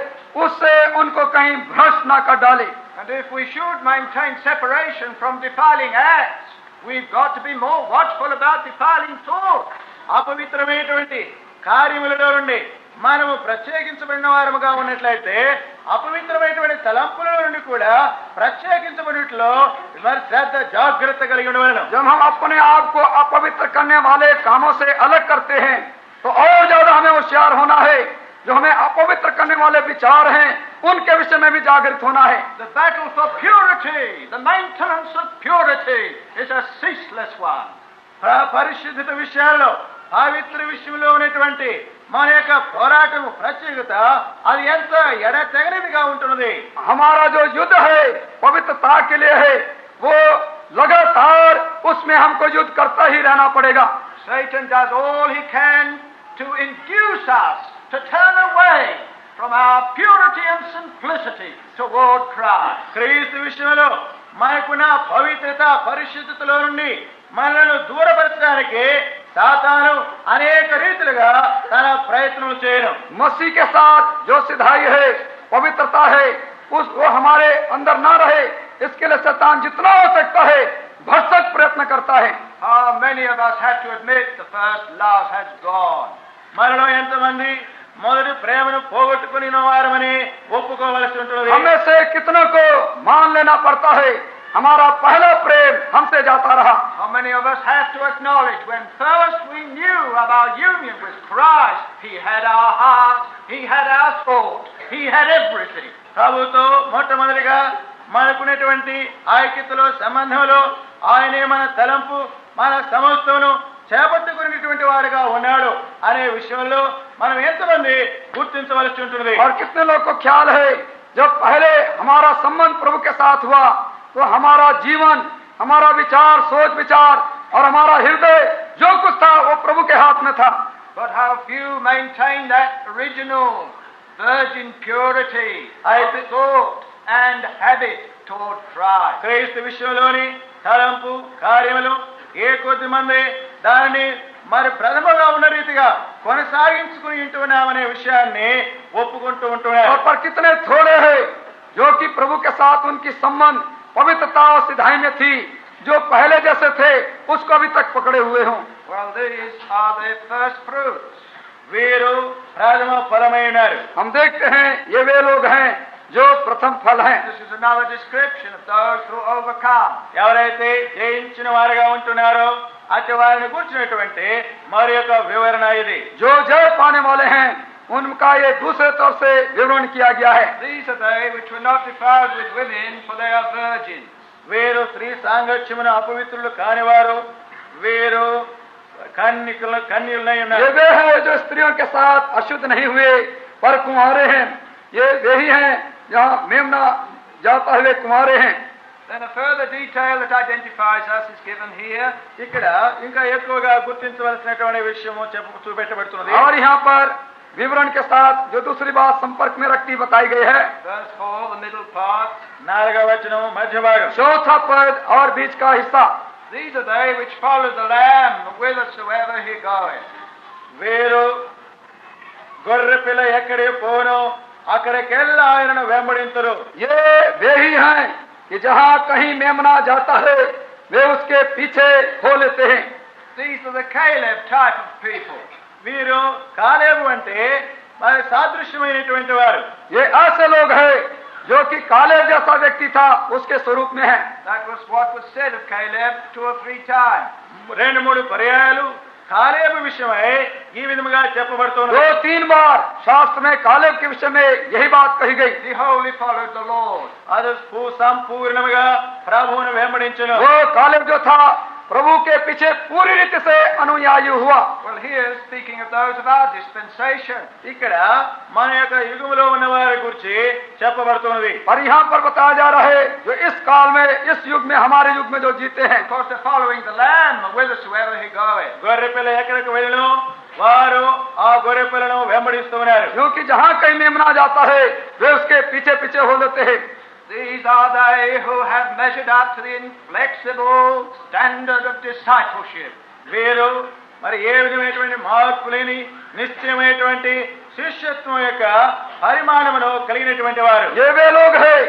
उससे उनको कहीं भ्रष्ट ना कर डाले. And if we should maintain separation from defiling acts, we've got to be more watchful about defiling thoughts. అపవిత్రమైనటువంటి కార్యములలో నుండి మనము ప్రత్యేకించబడిన వారముగా ఉన్నట్లయితే అపవిత్రమైనటువంటి తలంపుల నుండి కూడా ప్రత్యేకించబడినట్లో మరి శ్రద్ధ జాగ్రత్త కలిగి ఉండవలను. जब हम अपने आप को अपवित्र करने वाले कामों से अलग करते हैं तो और ज्यादा हमें होशियार होना है. जो हमें अपवित्र करने वाले विचार हैं उनके विषय में भी जागृत होना है. The battle for purity, the maintenance of purity is a ceaseless one. పరిశుద్ధత విషయాల్లో పవిత్ర విషయంలో ఉన్నటువంటి మన యొక్క పోరాటం ప్రత్యేకత అది ఎంత ఎడతెగనిదిగా ఉంటున్నది. हमारा जो युद्ध है पवित्रता के लिए है, वो लगातार उसमें हमको युद्ध करता ही रहना पड़ेगा. Satan does all he can to induce us to turn away from our purity and simplicity toward Christ. క్రీస్తు విషయంలో మనకున్న పవిత్రత పరిశుద్ధతలో నుండి మనలను దూరపరచడానికి సాతాను అనేక రీతిలుగా తన ప్రయత్నం చేయను. मसीह के साथ जो सिधाई है, पवित्रता है, वो हमारे अंदर ना रहे, इसके लिए शैतान जितना हो सकता है भरसक प्रयत्न करता है. How many of us have to admit the first love has gone? మనలో ఎంతమంది మొదటి ప్రేమను పోగొట్టుకుని వారమని ఒప్పుకోవలసి ఉంటుంది. हमें से कितनों को मान लेना पड़ता है हमारा पहला प्रेम हमसे जाता रहा. How many of us have to acknowledge when first we knew of our union with Christ, He had our heart, He had our thought, He had everything. ప్రభుతో మొట్టమొదటిగా మనకున్నటువంటి ఐక్యతలో సంబంధంలో ఆయనే మన తలంపు మన సమస్తమును చేపట్టుకునేటువంటి వాడుగా ఉన్నాడు అనే విషయంలో మనం ఎంతమంది గుర్తించవలసి ఉంటుంది. और कितने लोग को ख्याल है जब पहले हमारा संबंध प्रभु के साथ हुआ तो हमारा जीवन, हमारा विचार, सोच विचार और हमारा हृदय जो कुछ था वो प्रभु के हाथ में था. But how few maintain that original virgin purity of thought and habit toward Christ. క్రీస్తు విషయంలోని తలంపు కార్యములు ఏ కొద్ది మంది దానిని మరి ప్రథమగా ఉన్న రీతిగా కొనసాగించుకుని ఉంటున్నామనే విషయాన్ని ఒప్పుకుంటూ ఉంటున్నారు. और पर कितने थोड़े हैं जो कि प्रभु के साथ उनकी संबंध पवित्रता और सिधाई में थी, जो पहले जैसे थे उसको अभी तक पकड़े हुए हों. Well, these are the first fruits. వీరు ప్రథమ ఫలమైనారు. हम देखते हैं ये वे लोग हैं जो प्रथम फल हैं. This is another description of those who overcome. ఎవరైతే జయించిన వారుగా ఉంటున్నారో అటు వారిని కూర్చున్నటువంటి మరి యొక్క వివరణ ఇది. जो जय पाने वाले हैं उनका ये दूसरे तौर से विवरण किया गया है. These are they which were not defiled with women, for they are virgins. వీరు స్త్రీ సాంగత్యమును అపవిత్రులు కానివారు, వీరు కన్యలై ఉన్నారు. ये वे हैं जो स्त्रियों के साथ अशुद्ध नहीं हुए पर कुंवारे हैं. ये वे ही हैं जहाँ मेमना जाता हुए कुंवारे हैं. Then a further detail that identifies us is given here. ఇక్కడ ఇంకా ఎక్కువగా గుర్తించవలసినటువంటి విషయము చూపెట్టబడుతున్నది. और यहाँ पर विवरण के साथ जो दूसरी बात संपर्क में रखती बताई गई है. Verse 4, the middle part. 4వ వచనం మధ్య భాగం. चौथा पद और बीच का हिस्सा. These are they which follow the Lamb whithersoever he goeth. వీరు గొర్రె పిల్ల ఎక్కడికి పోను అక్కడికెళ్ళి ఆయనను వెంబడింతురు. ये वे ही हैं कि जहाँ कहीं मेमना जाता है वे उसके पीछे हो लेते हैं. These are the Caleb type of people. వీరు కాలేబు అంటే మరి సాదృశ్యమైనటువంటి వారు. ये ऐसे लोग हैं जो कि कालेब जैसा व्यक्ति था उसके स्वरूप में है. That was what was said of Caleb 2 or 3 times. 2-3 పర్యాయాలు కాలేబు విషయమై ఈ విధముగా చెప్పబడుతున్నది. 2-3 बार शास्त्र में कालेब के विषय में यही बात कही गई. He wholly followed the Lord. అది సంపూర్ణముగా ప్రభువును వెంబడించును. वो कालेब जो था प्रभु के पीछे पूरी रीति से अनुयायी हुआ. Well, here speaking of those of our dispensation. ఇక్కడ మన యొక్క యుగములో ఉన్న వారి గురించి చెప్పబడుతున్నది. और यहाँ पर बताया जा रहा है जो इस काल में, इस युग में, हमारे युग में जो जीते हैं, Of course, they're following the Lamb whithersoever he goeth. గొర్రె పిల్ల ఎక్కడికి వెళ్ళను వారు ఆ గొర్రె పిల్లను వెంబడిస్తూ ఉన్నారు. क्योंकि जहाँ कहीं मेमना जाता है वे उसके पीछे पीछे हो लेते हैं. These are they who have measured up to the inflexible standard of discipleship. వీరు మరి ఏ విధమైనటువంటి మార్పు లేని నిశ్చయమైనటువంటి శిష్యత్వం యొక్క పరిమాణమును కలిగినటువంటి వారు. ये वे लोग हैं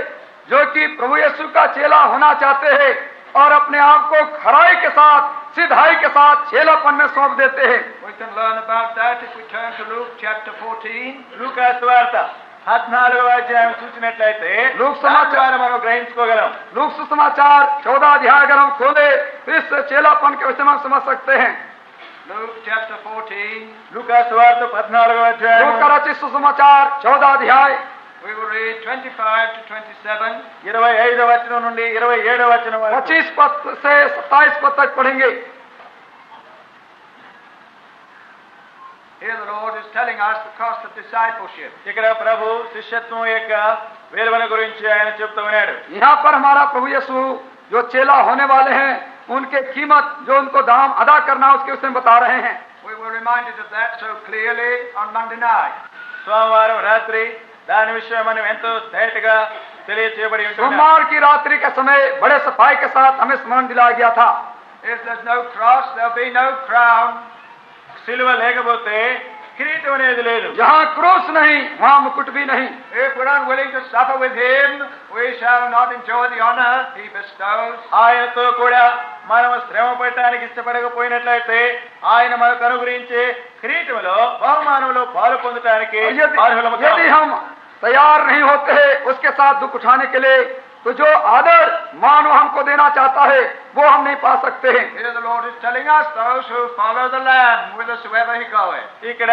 जो कि प्रभु यीशु का चेला होना चाहते हैं और अपने आप को खराई के साथ, सिधाई के साथ चेलापन में सौंप देते हैं. We can learn about that if we turn to Luke chapter 14. లూకా సువార్త 14వ అధ్యాయం చూసినట్లయితే లూక్ సమాచారం ద్వారా మనం గ్రహించుకోగలం. लोक सुसमाचार 14 अध्याय अगर हम खोले तो इस चेलापन के विषय में हम समझ सकते हैं. Luke chapter 14. లూకా సువార్త 14వ అధ్యాయం लोक का रचित सुसमाचार 14 अध्याय We will read 25 to 27. 25వ వచనం నుండి 27వ వచనం వరకు. 25 पद से 27 पद तक पढ़ेंगे. Here the Lord is telling us the cost of discipleship. ఇక్కడ ప్రభు శిష్యత్వం యొక్క విలువల గురించి ఆయన చెప్తూ ఉన్నాడు. यहाँ पर हमारा प्रभु यीशु जो चेला होने वाले हैं उनके कीमत, जो उनको दाम अदा करना है, उसके विषय में बता रहे हैं. We were reminded of that so clearly on Monday night. సోమవారం రాత్రి దాని విషయం మనం ఎంతో తేటగా తెలియచేయబడి ఉంటున్నాం. सोमवार की रात्रि के समय बड़े सफाई के साथ हमें स्मरण दिलाया गया था. If there's no cross, there'll be no crown. సిలువ లేకపోతే కిరీటం అనేది లేదు. जहाँ क्रूस नहीं वहाँ मुकुट भी नहीं. If we're unwilling to suffer with him, we shall not enjoy the honor he bestows. ఆయనతో కూడా మనం శ్రమ పడటానికి ఇష్టపడకపోయినట్లయితే ఆయన మనకు అనుగ్రహించే కిరీటంలో బహుమానంలో పాలు పొందటానికి అర్హులము కాము. यदि हम तैयार नहीं होते हैं उसके साथ दुख उठाने के लिए, तो जो आदर मान वो हमको देना चाहता है वो हम नहीं पा सकते हैं. Here the Lord is telling us, those who follow the Lamb whithersoever he goeth. ఇక్కడ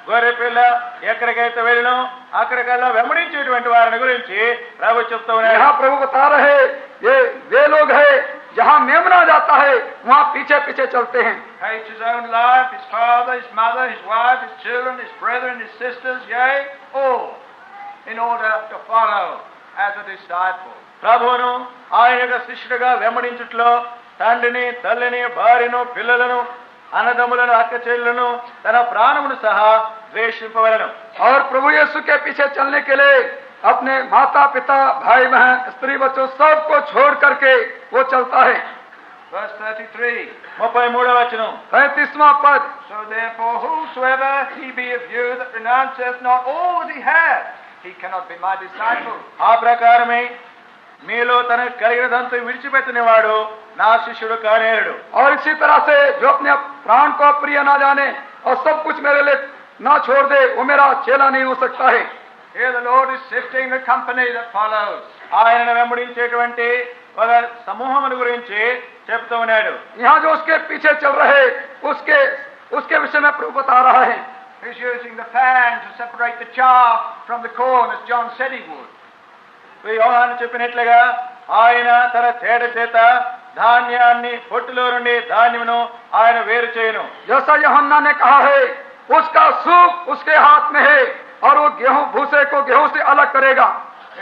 గొర్రె పిల్ల ఎక్కడికైతే వెళ్ళినో అక్కడికల్లా వెంబడించేటువంటి వారిని గురించి ప్రభు చెప్తూ ఉన్నారు. यहाँ प्रभु बता रहे ये वे लोग हैं जहाँ मेमना जाता है वहाँ पीछे पीछे चलते हैं. Hates his own life, his father, his mother, his wife, his children, his brethren, his sisters, yea, all, in order to follow as a disciple. ప్రభువును ఆయన యొక్క శిష్యుడిగా వెంబడించుట్లో తండ్రిని, తల్లిని, భార్యను, పిల్లలను, అన్నదమ్ములను, అక్క చెల్లెలను, తన ప్రాణమును సహా ద్వేషింపవలను. और प्रभु यीशु के पीछे चलने के लिए अपने माता पिता, भाई बहन, स्त्री बच्चों सबको छोड़ करके वो चलता है. Verse 33. 33వ వచనం. 35वां पद. So therefore, whosoever he be of you that renounceth not all that he hath, he cannot be my disciple. ఆ ప్రకారమే మీలో తనకు కలిగినదంతా విడిచిపెట్టినవాడు నా శిష్యుడు కానేరుడు. और इसी तरह से जो अपने प्राण को प्रिय ना जाने और सब कुछ मेरे लिए ना छोड़ दे वो मेरा चेला नहीं हो सकता है. Here the Lord is sifting the company that follows. ఆయనను వెంబడించేటువంటి ఒక సమూహమును గురించి చెప్తూ ఉన్నాడు. यहाँ जो उसके पीछे चल रहे उसके विषय में प्रभु बता रहा है. He's using the fan to separate the chaff from the corn, as John said he would. యోహాను చెప్పినట్లుగా ఆయన తన చేట చేత ధాన్యాన్ని పొట్టులో నుండి ధాన్యమును ఆయన వేరు చేయను. जैसा यूहन्ना ने कहा है उसका सूप उसके हाथ में है और वो गेहूं भूसे को गेहूं से अलग करेगा.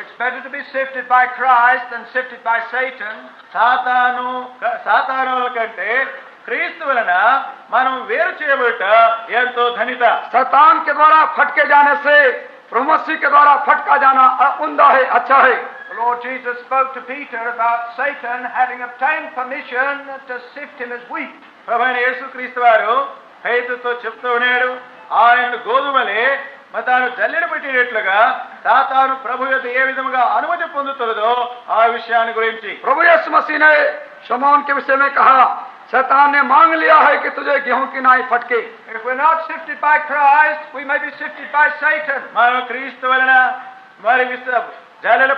It's better to be sifted by Christ than sifted by Satan. సాతాను కంటే క్రీస్తు వలన మనం వేరు చేయబడట ఎంతో ధనిత. शैतान के द्वारा फटके जाने से प्रभु मसीह के द्वारा फटका जाना उम्दा है, अच्छा है. The Lord Jesus spoke to Peter about Satan having obtained permission to sift him as wheat. ప్రభువైన యేసుక్రీస్తు వారు పేతురుతో చెప్తూ ఉన్నాడు, ఆయన గోధుమలే తాను జల్లెడ పెట్టేటట్లుగా సాతాను ప్రభు యొక్క ఏ విధముగా అనుమతి పొందుతున్నదో ఆ విషయాన్ని గురించి प्रभु यीशु मसीह ने शमौन के विषय में कहा, शैतान ने मांग लिया है कि तुझे गेहूं की नाई फटके. If we're not sifted by Christ, we may be sifted by Satan. మనం క్రీస్తు వలన మరి జల్లెలు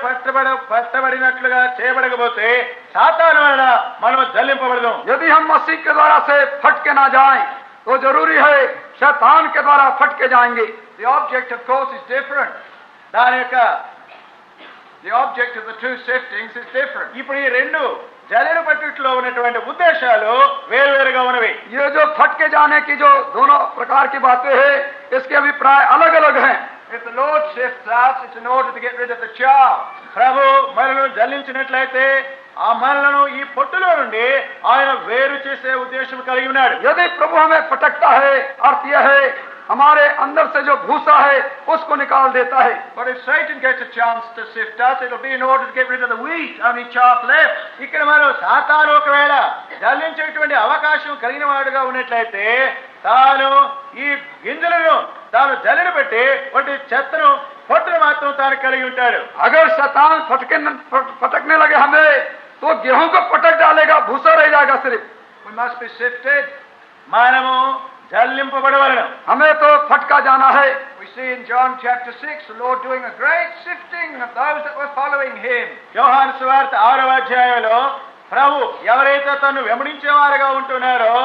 పట్టబడినట్లుగా చేయబడకపోతే సాతాను వలన మనం జల్లింపబడదు. यदि हम मसीह के द्वारा से फटके ना जाएं तो जरूरी है शैतान के द्वारा फटके जाएंगे. The object, of course, is different. దాని యొక్క The object of the two siftings is different. ఇప్పుడు ఈ రెండు జల్లెలు పట్టుట్లో ఉన్నటువంటి ఉద్దేశాలు వేరువేరుగా ఉన్నవి. ये जो फटके जाने की जो दोनों प्रकार की बातें हैं इसके अभिप्राय अलग अलग हैं. If the Lord sifts us, it's in order to get rid of the chaff. ప్రభు మనలను జల్లించినట్లయితే ఆ మనలను ఈ పొట్టులో నుండి ఆయన వేరు చేసే ఉద్దేశం కలిగి ఉన్నాడు. यदि प्रभु हमें फटकता है, अर्थ यह है हमारे अंदर से जो भूसा है उसको निकाल देता है. But if Satan gets a chance to sift us, it'll be in order to get rid of the wheat, only chaff left. ఇక్కడ మనం సాతాను ఒకవేళ జల్లించేటువంటి అవకాశం కలిగిన వాడుగా ఉన్నట్లయితే తాను ఈ గింజలను తాను జల్లిన పెట్టి వాటి చెత్తను పొట్టును మాత్రం తాను కలిగి ఉంటాడు. अगर शैतान फटकने लगे हमें तो गेहूं को पटक डालेगा, भूसा रह जाएगा सिर्फ. We must be sifted. మనము జల్లింపబడవలను. हमें तो फटका जाना है. We see in John chapter 6, the Lord doing a great sifting of those that were following Him. యోహాను సువార్త 6వ అధ్యాయంలో ప్రభు ఎవరైతే తను వెంబడించేవారుగా ఉంటున్నారో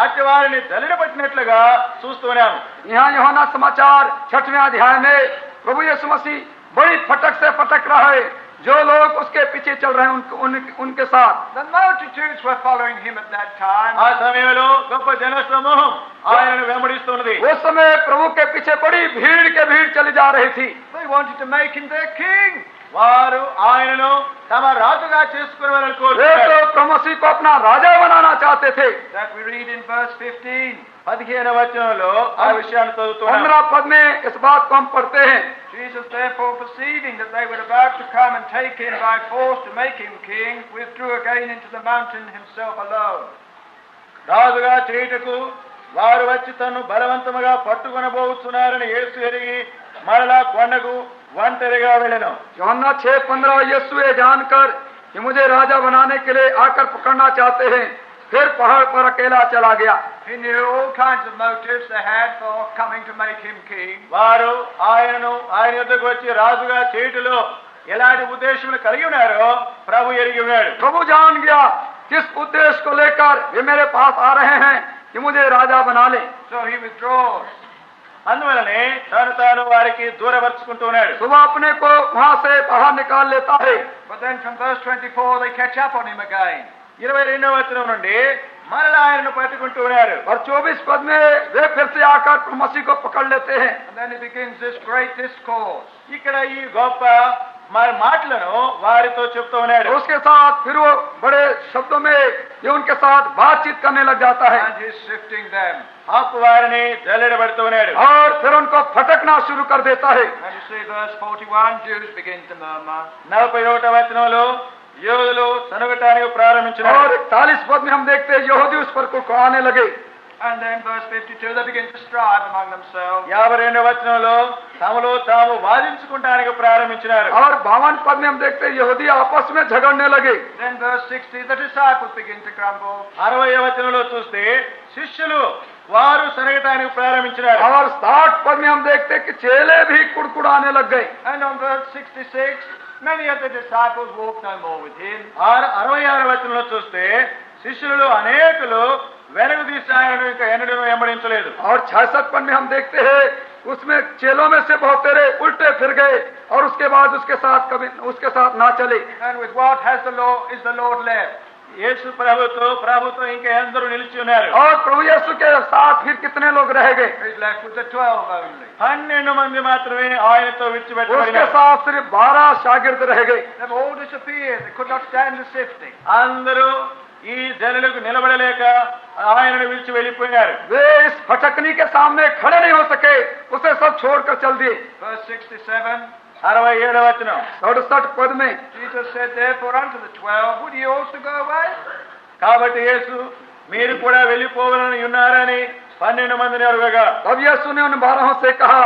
అట్టి వారిని జల్లిన పట్టినట్లుగా చూస్తున్నాము. यहाँ यूहन्ना समाचार 6वें अध्याय में प्रभु यीशु मसीह बड़ी फटक से फटक रहा है. जो लोग उसके पीछे चल रहे हैं उनके साथ. The multitudes were following Him at that time. ఆ సమయంలో గొప్ప జన సమూహం ఆయనను వెంబడిస్తున్నది. उस समय प्रभु के पीछे बड़ी भीड़ के भीड़ चली जा रही थी. They wanted to make Him their king. వారు ఆయనను తమ రాజుగా చేసుకునేవారని वे కోరుతున్నారు. तो प्रभु मसीह को अपना राजा बनाना चाहते थे. That we read in verse 15. 15వ వచనంలో ఆ విషయాన్ని చదువుతున్నాము. 15 पद में इस बात को हम पढ़ते हैं. Jesus, therefore, perceiving that they were about to come and take Him by force to make Him king, withdrew again into the mountain Himself alone. రాజుగా చేయుటకు వారు వచ్చి తను బలవంతముగా పట్టుకొనబోతున్నారని యేసు ఎరిగి మరలా కొండకు ఒంటరిగా వెళ్ళెను. यूहन्ना 6:15 यीशु ये जानकर कि मुझे राजा बनाने के लिए आकर पकड़ना चाहते हैं, फिर पहाड़ पर अकेला चला गया. He knew all kinds of motives they had for coming to make Him king. వారు ఆయన యొద్దకు వచ్చి రాజుగా చేయుటలో ఎలాంటి ఉద్దేశములు కలిగి ఉన్నారో ప్రభు ఎరిగి ఉన్నాడు. प्रभु जान गया किस उद्देश्य को लेकर वे मेरे पास आ रहे हैं कि मुझे राजा बना ले. So He withdraws. అందువలనే తాను వారికి దూరపరుచుకుంటూ ఉన్నాడు. सुबह अपने को वहां से बाहर निकाल लेता है. But then from verse 24 they catch up on Him again. 22వ వచనం నుండి మరలా ఆయనను పట్టుకుంటూ ఉన్నారు. और 24 पद में वे फिर से आकर प्रभु मसीह को पकड़ लेते हैं. And then He begins this great discourse. ఇక్కడ ఈ గొప్ప మాటలను వారితో చెప్తూ ఉన్నాడు. और उसके साथ फिर वो बड़े शब्दों में ये उनके साथ बातचीत करने लग जाता है. And He's sifting them. అప్పు వారిని జల్లెడబడుతూ ఉన్నాడు. और फिर उनको फटकना शुरू कर देता है. And you see verse 41, Jews begin to murmur. 41వ వచనంలో యోధులు సనగటానికి ప్రారంభించారు. और 41 पद में हम देखते हैं यहूदी उस पर को आने लगे. And then verse 52, they begin to strive among themselves. 52వ వచనంలో తమలో తాము వాదించుకుంటానికి ప్రారంభించారు. और 52 पद में हम देखते हैं यहूदी आपस में झगड़ने लगे. Then verse 60, the disciples begin to grumble. 60వ వచనంలో చూస్తే శిష్యులు వారు సనగటానికి ప్రారంభించారు. और 60 पद में हम देखते हैं कि चेले भी कुड़कुड़ाने लग गए. And on verse 66, many of the disciples walked no more with Him. 66వ వచనంలో చూస్తే శిష్యులు అనేకులు వెనక్కు తీసి ఆయనను ఇంకా ఎన్నడూ వెంబడించలేదు. और 66 पद में हम देखते हैं उसमें चेलों में से बहुत तेरे उल्टे फिर गए और उसके बाद उसके साथ ना चले. And with what is the Lord left? యేసు ప్రభుతో ఇంకా ఎందరూ నిలిచి ఉన్నారు. और प्रभु यीशु के साथ फिर कितने लोग रह गए? He's left with the 12 only. 12 మంది మాత్రమే ఆయనతో उसके విడిచిపెట్టబడినారు. साथ सिर्फ 12 शागिर्द रह गए. They've all disappeared. They could not stand the sifting. అందరూ ఈ జనులకు నిలబడలేక ఆయనను విడిచి వెళ్ళిపోయినారు. वे इस फटकनी के सामने खड़े नहीं हो सके, उसे सब छोड़कर चल दिए. Verse 67, 67వ వచనం 67 पद में Jesus said, therefore unto the 12, would ye also go away? కాబట్టి యేసు మీరు కూడా వెళ్ళిపోవాలని ఉన్నారని 12 మందిని అడగగా तब यीशु ने उन 12 से कहा,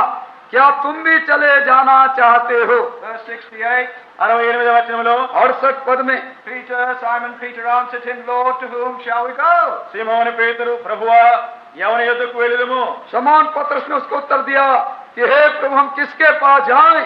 क्या तुम भी चले जाना चाहते हो? Verse 68, 68వ వచనంలో 68 पद में Simon Peter answered him, Lord, to whom shall we go? సీమోను పేతురు ప్రభువా ఎవని యొద్దకు వెళ్ళుదుము? शमौन पतरस ने उसको उत्तर दिया कि हे प्रभु हम किसके पास जाएं?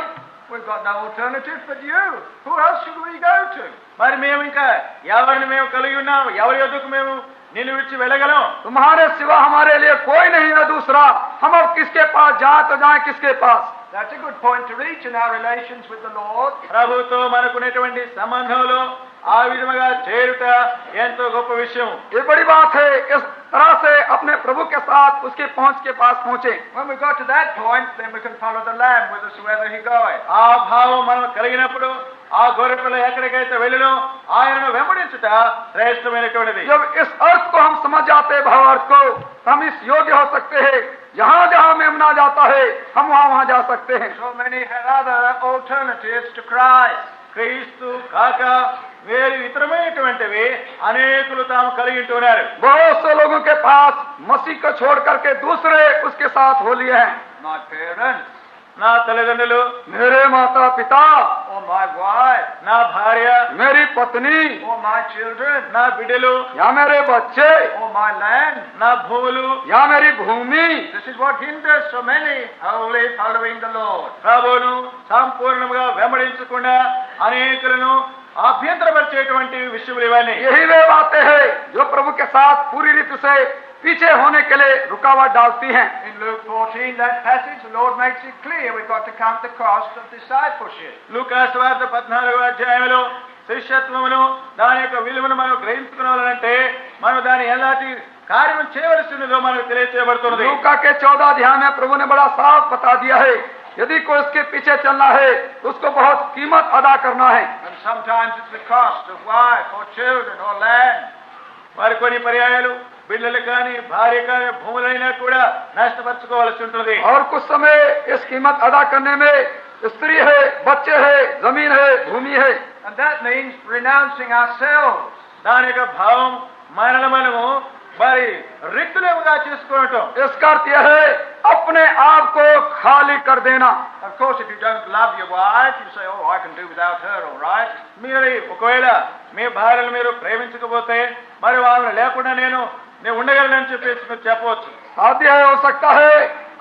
We've got no alternative but you. Who else should we go to? మరి మేము ఇంకా ఎవరిని మేము కలిగి ఉన్నాము? ఎవరి యొద్దకు మేము నిన్ను విడిచి వెళ్ళగలం? तुम्हारे सिवा हमारे लिए कोई नहीं है दूसरा. हम अब किसके पास जाए तो जाए किसके पास? That's a good point to reach in our relations with the Lord. ప్రభుతో మనకున్నటువంటి సంబంధంలో ఆ విధముగా చేరుట ఎంతో గొప్ప విషయం. ये बड़ी बात है. इस तरह से अपने प्रभु के साथ उसके पहुंच के पास पहुंचे। When we got to that point, then we can follow the Lamb whithersoever he goeth. ఆ భావం మనం కలిగినప్పుడు ఆ గొర్రెపిల్ల ఎక్కడికైతే వెళ్ళినో ఆయనను వెంబడించుట శ్రేష్టమైనటువంటిది. जब इस अर्थ को हम समझ जाते हैं, भावार्थ को, तो हम इस योग्य हो सकते हैं, जहां जहां मेमना जाता है हम वहां वहां जा सकते हैं। So many have other alternatives to Christ. క్రీస్తు కాక వేరు ఇతరమైనటువంటివి అనేకులు తాము కలిగి ఉంటున్నారు. बहुत से लोगों के पास मसीह को छोड़ करके दूसरे उसके साथ हो लिए हैं। My parents, నా తల్లిదండ్రులు, मेरे माता पिता, or my wife, నా భార్య, मेरी पत्नी, or my children, నా బిడ్డలు, या मेरे बच्चे, or my land. నా భూములు, या मेरी भूमि। This is what hinders so many wholly following the Lord. ప్రభువును సంపూర్ణంగా వెంబడించకుండా అనేకులను అభ్యంతరపరిచేటువంటి విషయములు ఇవన్నీ. यही वे बातें हैं जो प्रभु के साथ पूरी रीति से पीछे होने के लिए रुकावट डालती हैं। In Luke 14, that passage, the Lord makes it clear we've got to count the cost of discipleship. లూకాసు వార్త 14వ అధ్యాయంలో శిష్యత్వమును దాని యొక్క విలువను మనం గ్రహించుకోవాలంటే మనం దాని ఎలాంటి కార్యం చేయవలసి ఉన్నదో మనకు తెలియచేయబడుతున్నది. लूका के 14 अध्याय में प्रभु ने बड़ा साफ बता दिया है, यदि कोई उसके पीछे चलना है तो उसको बहुत कीमत अदा करना है। And sometimes it's the cost of wife or children or land. వారి కొన్ని పర్యాయాలు బిడ్డలు కానీ భార్య కానీ భూములైనా కూడా నష్టపరచుకోవాల్సి ఉంటుంది. और कुछ समय इस कीमत अदा करने में स्त्री है, बच्चे है, जमीन है, भूमि है। And that means renouncing ourselves. దాని యొక్క భావం మనము మరి రిక్తులుగా చేసుకోవటం. इसका अर्थ यह है अपने आप को खाली कर देना। Of course, if you don't love your wife, you say, oh, I can do without her, all right. మీరు ఒకవేళ మీ భార్యను మీరు ప్రేమించకపోతే మరి ఆమె లేకుండా నేను ఉండగలనని చెప్పేసి మీరు చెప్పవచ్చు. साध्य है, हो सकता है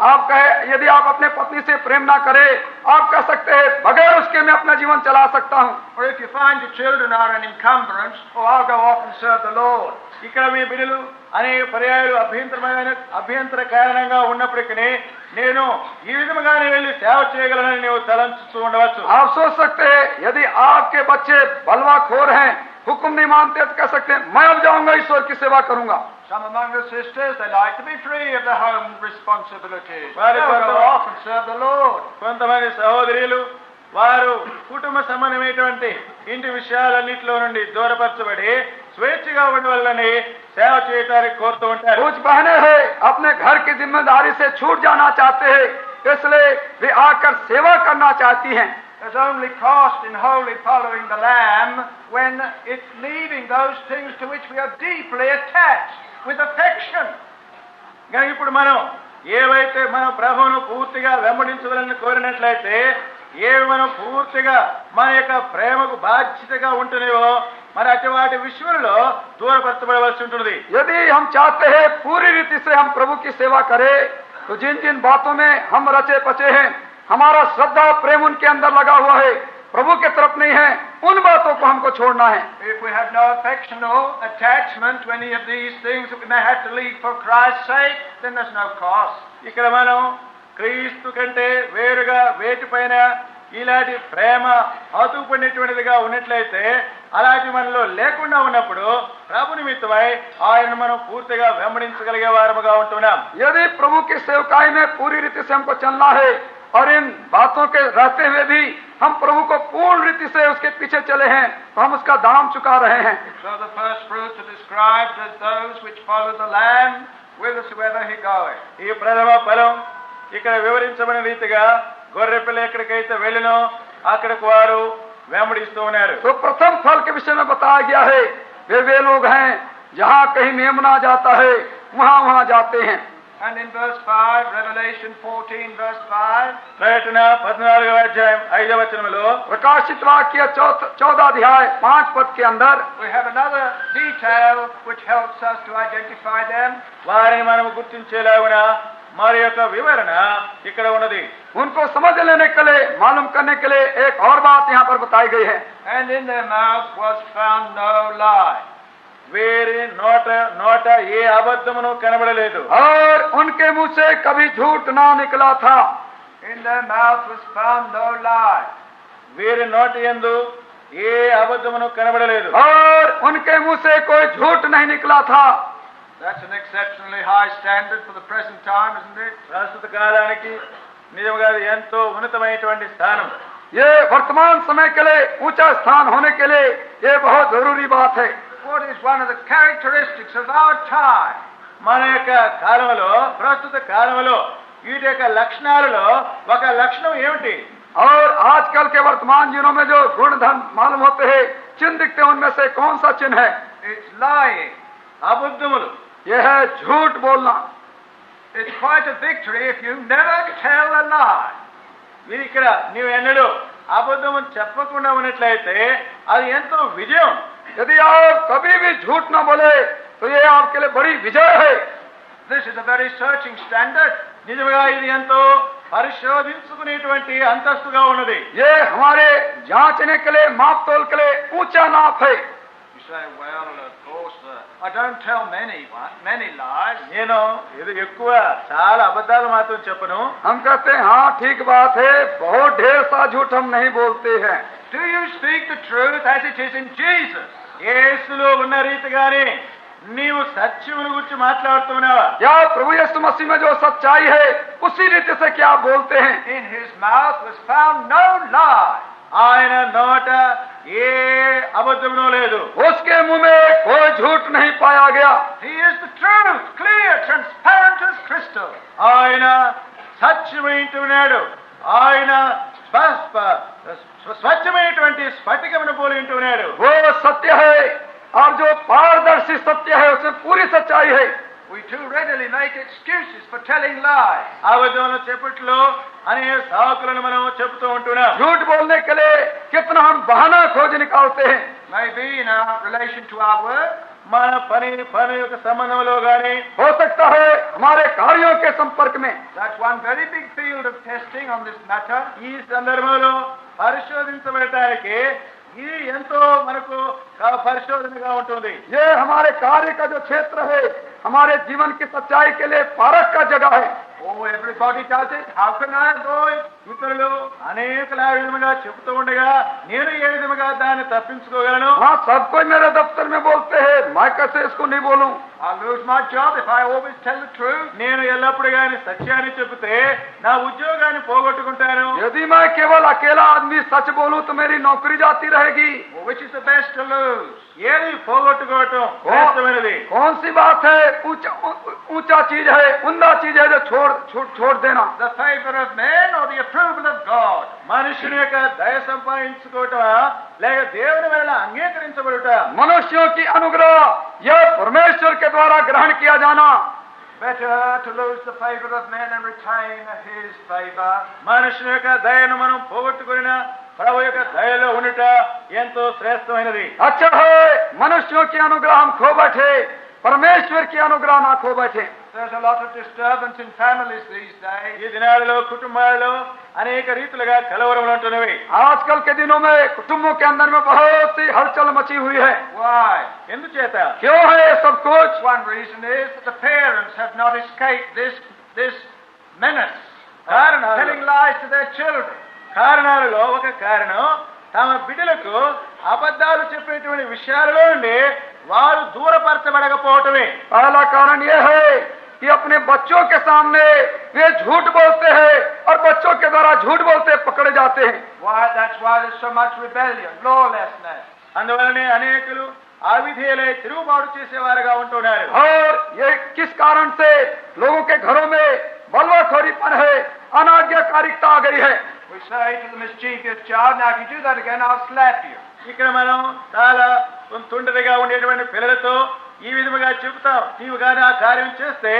आप कहे, यदि आप अपने पत्नी से प्रेम ना करें, आप कह सकते हैं बगैर उसके मैं अपना जीवन चला सकता हूँ। Or if you find your children are an encumbrance, oh, I'll go off and serve the Lord. ఇక్కడ మీ బిడ్డలు అనేక పర్యాయాలు అభ్యంతర కారణంగా ఉన్నప్పటికీ నేను ఈ విధముగానే వెళ్ళి సేవ చేయగలనని నీవు తలంచుతూ ఉండవచ్చు. आप सोच सकते हैं यदि आपके बच्चे बलवाखोर हैं, हुक्म नहीं मानते, तो कह सकते हैं मैं अब जाऊंगा ईश्वर की सेवा करूंगा। Some among the sisters, they like to be free of the home responsibilities. Well, They'll go off and serve the Lord. కొంతమంది సహోదరులు వారు కుటుంబ సంబంధమైనటువంటి ఇంటి విషయాలన్నింటిలో నుండి దూరపరచబడి స్వేచ్ఛగా ఉండవాలని సేవ చేయడానికి కోరుతూ ఉంటారు. कुछ बहनें हैं अपने घर की जिम्मेदारी से छूट जाना चाहते हैं, इसलिए वे आकर सेवा करना चाहती हैं। There's only cost in wholly following the Lamb when it's leaving those things to which we are deeply attached with affection. కానీ ఇప్పుడు మనం ఏవైతే మనం ప్రభువును పూర్తిగా వెంబడించవాలని కోరినట్లయితే ఏవి మనం పూర్తిగా మన యొక్క ప్రేమకు బాధ్యతగా ఉంటున్నాయో మరి అటు వాటి విషయంలో దూరపరచబడవలసి ఉంటుంది. यदि हम चाहते हैं पूरी रीति से हम प्रभु की सेवा करें, तो जिन जिन बातों में हम रचे पचे हैं, हमारा श्रद्धा प्रेम उनके अंदर लगा हुआ है, प्रभु के तरफ नहीं है, उन बातों को हमको छोड़ना है। If we have no affectional attachment to any of these things that we may have to leave for Christ's sake, then there's no cost. ఇక్కడ మనం క్రీస్తు కంటే వేరుగా వేటిపైన ఇలాంటి ప్రేమ అతుకుపడినటువంటిదిగా ఉన్నట్లయితే అలాంటి మనలో లేకుండా ఉన్నప్పుడు ప్రభు నిమిత్తమై ఆయన మనం పూర్తిగా వెంబడించగలిగే వారముగా ఉంటున్నాం. यदि प्रभु की सेवकाई में पूरी रीति से हमको चलना है और इन बातों के रहते हुए भी हम प्रभु को पूर्ण रीति से उसके पीछे चले हैं, तो हम उसका दाम चुका रहे हैं। So the first fruits are described as those which follow the Lamb whithersoever he goeth. ఈ ప్రథమ ఫలం ఇక్కడ వివరించబడిన రీతిగా గొర్రె పిల్ల ఎక్కడికైతే వెళ్ళినో అక్కడికి వారు వెంబడిస్తూ ఉన్నారు. तो प्रथम फल के विषय में बताया गया है, वे लोग हैं जहाँ कहीं मेमना जाता है वहाँ वहाँ जाते हैं। And in verse 5, Revelation 14, verse 5, ప్రకటన 14వ అధ్యాయం 5వ వచనంలో प्रकाशित वाक्य 14 अध्याय 5 पद के अंदर we have another detail which helps us to identify them. వారిని మనం గుర్తించేలాగున మరి యొక్క వివరణ ఇక్కడ ఉన్నది. उनको समझ लेने के लिए, मालूम करने के लिए एक और बात यहाँ पर बताई गई है। And in their mouth was found no lie. వేరే నోట ఏ అబద్ధమును కనబడలేదు. और उनके मुंह से कभी झूठ ना निकला था। In their mouth was found no lie. వేరే నోటి యందు ఏ అబద్ధమును కనబడలేదు. और उनके मुंह से कोई झूठ नहीं निकला था। That's an exceptionally high standard for the present time, isn't it? ప్రస్తుత కాలానికి నిజంగా అది ఎంతో ఉన్నతమైనటువంటి స్థానం. ये वर्तमान समय के लिए ऊंचा स्थान होने के लिए ये बहुत जरूरी बात है. What is one of the characteristics of our time? మన యొక్క కాలంలో, ప్రస్తుత కాలంలో వీటి యొక్క లక్షణాలలో ఒక లక్షణం ఏమిటి? और आजकल के वर्तमान दिनों में जो गुण धर्म मालूम होते हैं, चिन्ह दिखते हैं, उनमें से कौन सा चिन्ह है? It's lying. అబద్ధములు. यह है झूठ बोलना. It's quite a victory if you never tell a lie. మీరు ఇక్కడ నీవు ఎన్నడూ అబద్ధము చెప్పకుండా ఉన్నట్లయితే అది ఎంతో విజయం. यदि आप कभी भी झूठ न बोले तो ये आपके लिए बड़ी विजय है. This is a very searching standard. నిజంగా ఇది ఎంతో పరిశోధించుకునేటువంటి అంతస్తుగా ఉన్నది. ये हमारे जांचने के लिए, माप तोल के लिए ऊंचा नाप है. You say, well, of course, I don't tell many lies. నేను ఇది ఎక్కువ చాలా అబద్ధాలు మాత్రం చెప్పను. हम कहते हैं हाँ ठीक बात है, बहुत ढेर सा झूठ हम नहीं बोलते हैं. Do you speak the truth as it is in Jesus? యేసులో ఉన్న రీతిగానే నీవు సత్యమును గురించి మాట్లాడుతున్నావా? या प्रभु यीशु मसीह में जो सच्चाई है उसी रीति से क्या बोलते हैं? In his mouth was found no lie. ఆయన నోట ఏ అబద్ధమునో లేదు. उसके मुंह में कोई झूठ नहीं पाया गया. He is the truth, clear, transparent as crystal. ఆయన సత్యమైంటున్నాడు. ఆయన స్వచ్ఛమైనటువంటి స్ఫటికమును పోలి ఉంటున్నాడు. वो सत्य है और जो पारदर्शी सत्य है उसमें पूरी सच्चाई है. We too readily make excuses for telling lies. అబద్ధమును చెప్పుట్లో అనేక సాకులను మనం చెబుతూ ఉంటున్నాం. झूठ बोलने के लिए कितना हम बहाना खोज निकालते हैं. Maybe in our relation to our work, మన పని యొక్క సంబంధంలో గాని, हो सकता है हमारे कार्यों के संपर्क में. that's one very big field of testing on this matter. ఈ సందర్భంలో పరిశోధించబడటానికి ఇది ఎంతో మనకు పరిశోధనగా ఉంటుంది. ये हमारे कार्य का जो क्षेत्र है, हमारे जीवन की सच्चाई के लिए पारख का जगह है. Oh, everybody does it. How can I avoid? ఇతరులు అనేకలా విధముగా చెబుతూ ఉండగా నేను ఏ విధముగా దాన్ని తప్పించుకోగలను? हाँ, सब कोई मेरे दफ्तर में बोलते हैं, मैं कैसे इसको नहीं बोलूं? I'll lose my job if I always tell the truth. నేను ఎల్లప్పుడు గాని సత్యాన్ని చెబితే నా ఉద్యోగాన్ని పోగొట్టుకుంటాను. यदि मैं केवल अकेला आदमी सच बोलूं तो मेरी नौकरी जाती रहेगी. Well, which is the best to lose? ఏది పోగొట్టుకోవటం శ్రేష్టమైనది? कौन सी बात है ऊंचा चीज है, उम्दा चीज है जो छोड़ देना? The favor of men or the approval of God? మనుషుని యొక్క దయ సంపాదించుకోవటమా లేక దేవుని వలన అంగీకరించబడుట? मनुष्यों की अनुग्रह यह परमेश्वर के द्वारा ग्रहण किया जाना. Better to lose the favor of men and retain his favor. మనుషుని యొక్క దయను మనం పోగొట్టుకున్న ప్రభు యొక్క దయలో ఉండుట ఎంతో శ్రేష్టమైనది. अच्छा है मनुष्यों की अनुग्रह हम खो बैठे, परमेश्वर की अनुग्रह ना खो बैठे. There's a lot of disturbance in families these days. ఈ దినాలలో కుటుంబాలలో అనేక రీతులుగా కలవరములు ఉంటున్నవి. आजकल के दिनों में कुटुंबों के अंदर में बहुत सी हलचल मची हुई है. Why? ఎందుచేత? क्यों है ये सब कुछ? One reason is that the parents have not escaped this menace of Karanalo. telling lies to their children. కారణాలలో ఒక కారణం తమ బిడ్డలకు అబద్ధాలు చెప్పేటువంటి విషయాలలో నుండి వారు దూరపరచబడకపోవటమే. पहला कारण यह है कि अपने बच्चों के सामने वे झूठ बोलते हैं और बच्चों के द्वारा झूठ बोलते पकड़े जाते हैं. Why? That's why there's so much rebellion, lawlessness. అందువలనే అనేకులు అవిధేయులై తిరుగుబాటు చేసేవారుగా ఉంటున్నారు. और ये किस कारण से लोगों के घरों में बलवाखोरीपन है, अनाज्ञाकारिता आ गई है. We say to the mischievous child, now if you do that again, I'll slap you. ఇక్కడ మనం చాలా తుంటరిగా ఉండేటువంటి పిల్లలతో ఈ విధముగా చెబుతాం, నీవు గాని ఆ కార్యం చేస్తే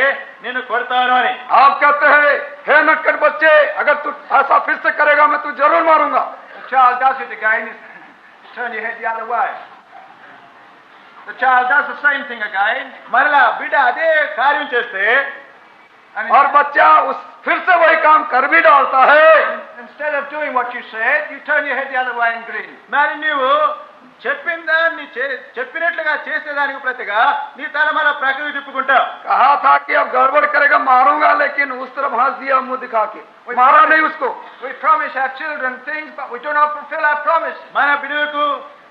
నేను కొడతాను అని. आप कहते हैं हे नक्कड़ बच्चे, अगर तू ऐसा फिर से करेगा मैं तू जरूर मारूंगा. The child does it again, turn your head the other way. The child does the same thing again. మరలా బిడ్డ అదే కార్యం చేస్తే और बच्चा उस फिर से वही काम कर भी डालता है. instead of doing what you said, you turn your head the other way and grin. మరి నీవు చెప్పిన దాన్ని చెప్పినట్లుగా చేసేదానికి ప్రతిగా నీ తల మన ప్రకృతి తిప్పుకుంటావు. कहा था कि अब गड़बड़ करेगा मारूंगा, लेकिन उस तरफ हंस दिया मुंह दिखा के, मारा नहीं उसको. We promise our children things, but we do not fulfill our promise. మన బిడ్డలకు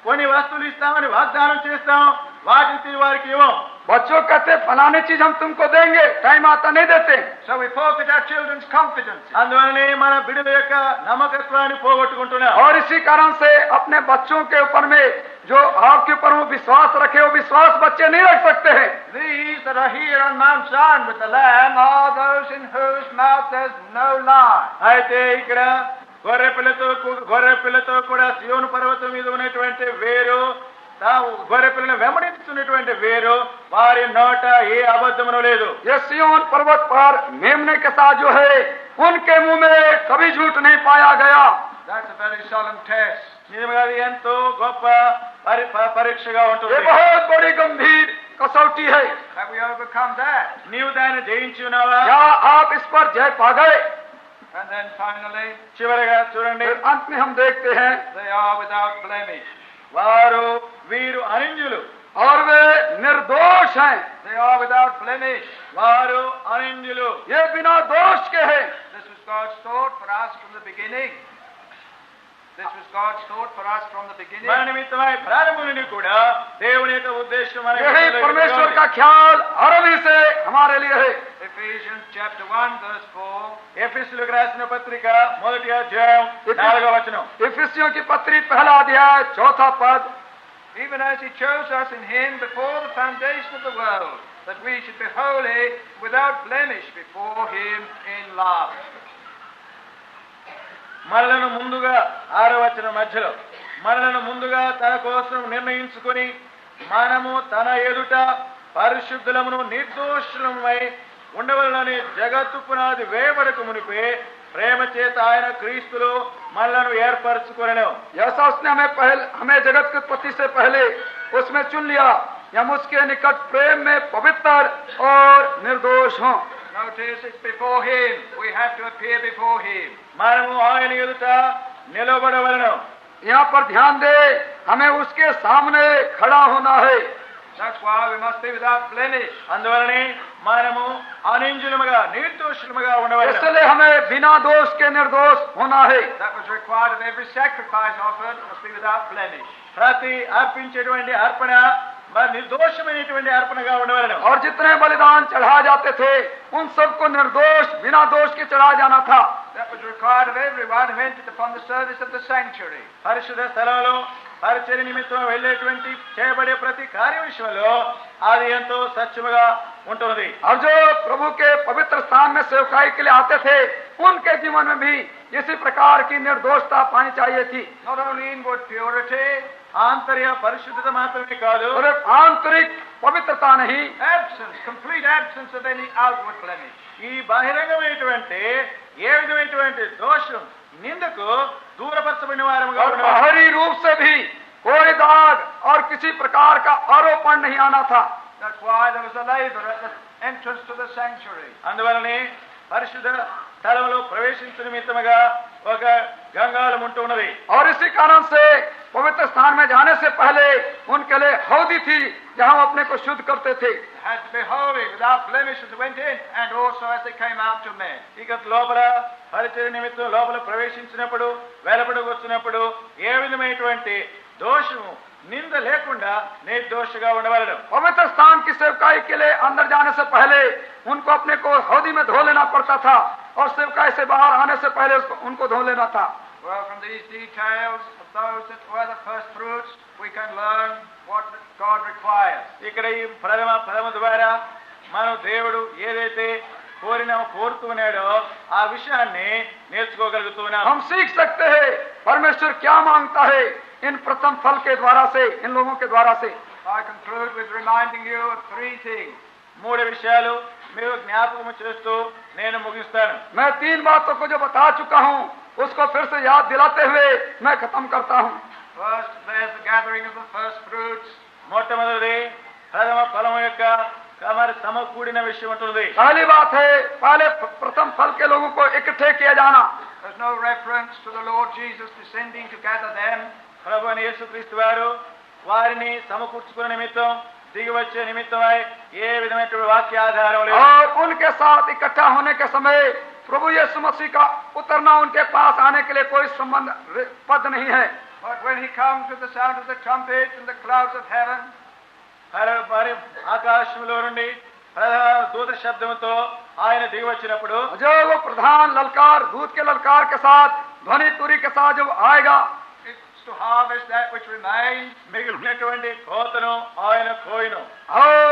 కొన్ని వస్తువులు ఇస్తామని వాగ్దానం చేస్తాం, వాటిని తిరిగి వారికి ఇవ్వం. बच्चों कहते फलाने चीज हम तुमको देंगे, टाइम आता नहीं देते। So we forfeit our children's confidence. అందువలనే మన బిడ్డల యొక్క నమ్మకత్వాన్ని పోగొట్టుకుంటున్నాం। और इसी कारण से अपने बच्चों के ऊपर में जो आपके ऊपर वो विश्वास रखे, वो विश्वास बच्चे नहीं रख सकते हैं। These that are here on Mount Zion with the Lamb are those in whose mouth there's no lie. అయితే ఇక్కడ గొర్రె పిల్లతో కూడా సియోను పర్వతం మీద ఉన్నటువంటి వేరు, గొర్రె పిల్లని వెంబడిస్తున్నటువంటి వేరు, వారి నోట ఏ అబద్ధమును లేదు। ये सिय्योन पर्वत पर मेमने के साथ जो है, उनके मुंह में कभी झूठ नहीं पाया गया। That's a very solemn test. నిజంగా అది ఎంతో గొప్ప పరీక్షగా ये ఉంటుంది। बहुत बड़ी गंभीर कसौटी है। Have we overcome that? నీవు దాన్ని జయించి ఉన్నావా? क्या आप इस पर जय पा गए? And then finally, చివరిగా చూడండి, फिर अंत में हम देखते हैं they are without blemish. వీరు అనింజులు, और वे निर्दोष हैं। They are without blemish. వారు అనింజులు। ये बिना दोष के हैं। This was God's thought for us from the beginning. This was God's thought for us from the beginning. మన నిమిత్తమై ప్రారంభం నుండి కూడా దేవుని యొక్క ఉద్దేశం మన यही యొక్క परमेश्वर का ख्याल आरंभ से हमारे लिए है। Ephesians chapter 1 verse 4. ఎఫెసీయులకు రాసిన పత్రిక 1వ అధ్యాయం 4వ వచనం। इफिसियों की पत्री पहला अध्याय 4वां पद। Even as he chose us in him before the foundation of the world, that we should be holy, without blemish before him in love. మనలను ముందుగా 6వ వచనం మధ్యలో, మనలను ముందుగా తన కోసం నిర్ణయించుకొని మనము తన ఎదుట పరిశుద్ధులమును నిర్దోషులమై ఉండవలనని జగత్తు పునాది వేయబడక మునిపే ప్రేమ చేత ఆయన క్రీస్తులో మనలను ఏర్పరచుకొనెను। ऐसा उसने हमें जगत की उत्पत्ति से पहले उसमें चुन लिया, हम उसके निकट प्रेम में पवित्र और निर्दोष हों। Notice it's before him. We have to appear before him. మనము ఆయన ఎదుట నిలబడవలెను। यहाँ पर ध्यान दे, हमें उसके सामने खड़ा होना है। That's why we must be without blemish. అందువలనే మనము అనింజులముగా నిర్దోషులముగా ఉండవలెను। इसलिए हमें बिना दोष के निर्दोष होना है। That was required of every sacrifice offered, must be without blemish. ప్రతి అర్పించేటువంటి అర్పణ మరి నిర్దోషమైనటువంటి అర్పణగా ఉండవలెను। और जितने बलिदान चढ़ाए जाते थे, उन सबको निर्दोष बिना दोष के चढ़ाया जाना था। That was required of everyone who entered upon the service of the sanctuary. పరిశుద్ధ స్థలంలో పరిచర్య నిమిత్తం వెళ్ళేటువంటి చేయబడే ప్రతి కార్య విషయంలో అది ఎంతో సత్యముగా ఉంటుంది। और जो प्रभु के पवित्र स्थान में सेवकाई के लिए आते थे, उनके जीवन में भी इसी प्रकार की निर्दोषता पानी चाहिए थी। Not only inward purity, ఆంతర్య పరిశుద్ధత మాత్రమే కాదు, और आंतरिक पवित्रता नहीं, absence, complete absence of any outward blemish. ఈ బహిరంగమైనటువంటి ఏ విధమైనటువంటి దోషం నిందకు దూరపరచబడిన వారముగా और ఉండవాలి। बाहरी रूप से भी कोई दाग और किसी प्रकार का आरोपण नहीं आना था। That's why there was a laver at the entrance to the sanctuary. అందువలనే పరిశుద్ధ స్థలంలో ప్రవేశించిన నిమిత్తముగా ఒక గంగాళం ఉంటూ ఉన్నది। और इसी कारण से पवित्र स्थान में जाने से पहले उनके लिए हौदी थी, जहां वो अपने को शुद्ध करते थे। They had to be holy, without blemish as they went in, and also as they came out to men. ఇక లోపల పరిచర్య నిమిత్తం లోపల ప్రవేశించినప్పుడు వెలుపడకు వచ్చినప్పుడు ఏ విధమైనటువంటి దోషము నింద లేకుండా నిర్దోషగా ఉండవలెను। पवित्र स्थान की सेवकाई के लिए अंदर जाने से पहले उनको अपने को हौदी में धो लेना पड़ता था, और सेवकाई से बाहर आने से पहले उनको धो लेना था। Well, from these details of those that were the first fruits, we can learn what God requires. ఇక్కడ ఈ ప్రథమ ఫలము ద్వారా మనం దేవుడు ఏదైతే కోరుతున్నాడో ఆ విషయాన్ని నేర్చుకోగలుగుతున్నాం। हम सीख सकते हैं परमेश्वर क्या मांगता है इन प्रथम फल के द्वारा से, इन लोगों के द्वारा से। I conclude with reminding you of three things. 3 విషయాలు మీరు జ్ఞాపకం చేస్తూ నేను ముగిస్తాను। मैं 3 बातों को जो बता चुका हूं, उसको फिर से याद दिलाते हुए मैं खत्म करता हूं। First, there's the gathering of the first fruits. మొట్టమొదటిది ప్రథమ ఫలము యొక్క మరి సమకూడిన విషయం ఉంటుంది। पहली बात है, पहले प्रथम फल के लोगों को इकट्ठे किया जाना। There's no reference to the Lord Jesus descending to gather them. ప్రభు అయిన యేసుక్రీస్తు వారు వారిని సమకూర్చుకునే నిమిత్తం దిగి వచ్చే నిమిత్తమై ఏ విధమైనటువంటి వాక్య ఆధారం లేదు। और उनके साथ इकट्ठा होने के समय प्रभु यीशु मसीह का उतरना, उनके पास आने के लिए कोई संबंध पद नहीं है। But when he comes with the sound of the trumpet and the clouds of heaven, మరి ఆకాశంలో నుండి ప్రధాన దూత శబ్దంతో ఆయన దిగి వచ్చినప్పుడు जो वो प्रधान ललकार दूत के ललकार के साथ ध्वनि तुरी के साथ जब आएगा, It's to harvest that which remains. మిగిలినటువంటి కోతను ఆయన కోయిను, और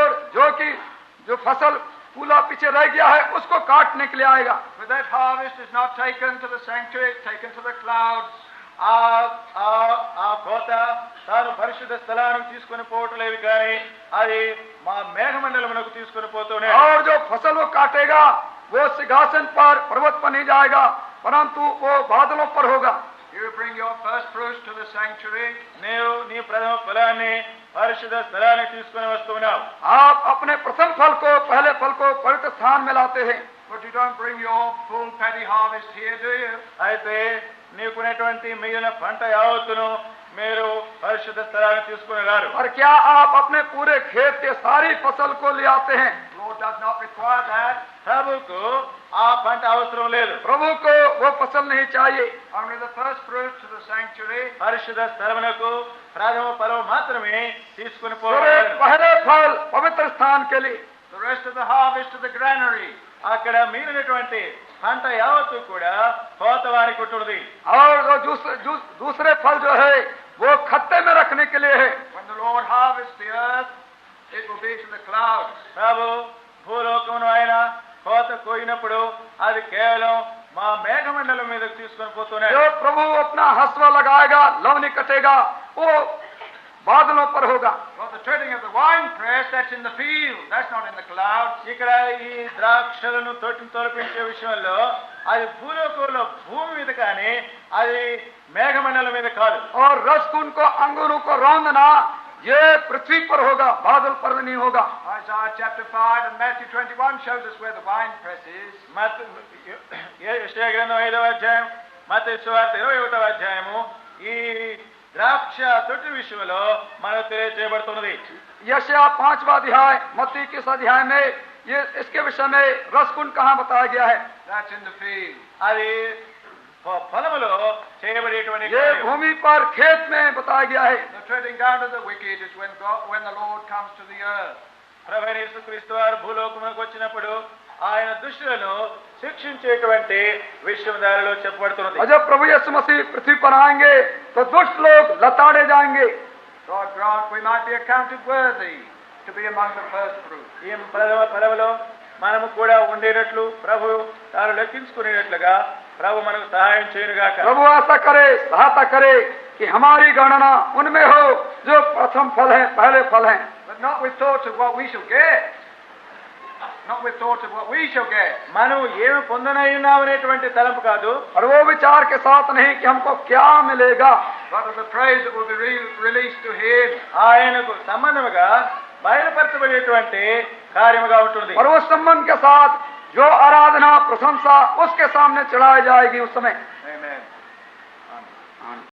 जो फसल फूला पीछे रह गया है उसको काटने के लिए आएगा। But that harvest is not taken to the sanctuary, it's taken to the clouds. ఆ కోత తాను పరిశుద్ధ స్థలానికి తీసుకుని పోవటం లేదు, కానీ అది మా మేఘమండలమునకు తీసుకుని పోతూనే. और जो फसल वो काटेगा वो सिंहासन पर पर्वत पर नहीं जाएगा, परंतु वो बादलों पर होगा। You bring your first fruits to the sanctuary. నీవు నీ ప్రథమ ఫలాన్ని పరిశుద్ధ స్థలానికి తీసుకుని వస్తున్నావు. आप अपने प्रथम फल को, पहले फल को पवित्र स्थान में लाते हैं, But you don't bring your full paddy harvest here, do you? అయితే నీకున్నటువంటి మిగిలిన పంట యావత్తును మీరు పరిశుద్ధ స్థలానికి తీసుకుని రారు. और क्या आप अपने पूरे खेत के सारी फसल को ले आते हैं? The Lord does not require that. ప్రభుకు ఆ పంట అవసరం లేదు. प्रभु को वो फसल नहीं चाहिए। Only the first fruits to the sanctuary. పరిశుద్ధ స్థలమునకు ప్రథమ ఫలం మాత్రమే తీసుకుని पूरे పోవాలి. पहले फल पवित्र स्थान के लिए, The rest of the harvest to the granary. అక్కడ మిగిలినటువంటి పంట యావత్తు కూడా కోత వారికి ఉంటున్నది. और दूसरे फल जो है वो खत्ते में रखने के लिए है। When the Lord harvests the earth, it will be to the clouds. ప్రభు భూలోకమును ఆయన కోత కోయినప్పుడు అది కేవలం మా మేఘమండలం మీదకు తీసుకొని పోతూనే. जो प्रभु अपना हसवा लगाएगा, लवनी कटेगा, वो बादलों पर होगा। Well, the treading of the wine press, that's in the field. That's not in the clouds. ఇక్కడ ఈ ద్రాక్షలను తోటిని తొలపించే విషయంలో అది భూలోకంలో భూమి మీద కానీ అది మేఘమండలం మీద కాదు. और रसकुन को, अंगूरों को रौंदना ये पृथ्वी पर होगा, बादल पर नहीं होगा। Isaiah chapter 5 and Matthew 21 shows us where the wine press is. యెషయా గ్రంథం 5వ అధ్యాయం, మత్తయి సువార్త 21వ అధ్యాయము ఈ ద్రాక్ష తొట్టి విషయంలో మనకు తెలియజేయబడుతున్నది. यशायाह 5वां अध्याय, मत्ती के इस अध्याय में ये इसके विषय में रसकुन कहाँ बताया गया है? That's in the field. అది ఫలములో చేయబడేటువంటి ये కార్యం. भूमि पर खेत में बताया गया है। The treading down of the wicked is when the Lord comes to the earth. ప్రభువైన యేసుక్రీస్తు వారు భూలోకమునకు వచ్చినప్పుడు ఆయన దుష్టులను శిక్షించేటువంటి విషయం దానిలో చెప్పబడుతున్నది. और जब प्रभु यीशु मसीह पृथ्वी पर आएंगे तो दुष्ट लोग लताड़े जाएंगे। God grant we might be accounted worthy to be among the first fruits. ఈ ప్రథమ ఫలములో మనము కూడా ఉండేటట్లు ప్రభు తాను లెక్కించుకునేటట్లుగా ప్రభు మనకు సహాయం చేయనుగాక. प्रभु ऐसा करे, सहायता करे कि हमारी गणना उनमें हो जो प्रथम फल है, पहले फल हैं। But not with thoughts of what we shall get. Not with thoughts of what we shall get. మనం ఏమి పొందనై ఉన్నామనేటువంటి తలంపు కాదు, और वो विचार के साथ नहीं कि हमको क्या मिलेगा, But of the praise that will be released to Him. ఆయనకు సంబంధముగా బయలుపరచబడేటువంటి కార్యముగా ఉంటుంది. और उस संबंध के साथ जो आराधना, प्रशंसा उसके सामने चढ़ाई जाएगी उस समय। Amen.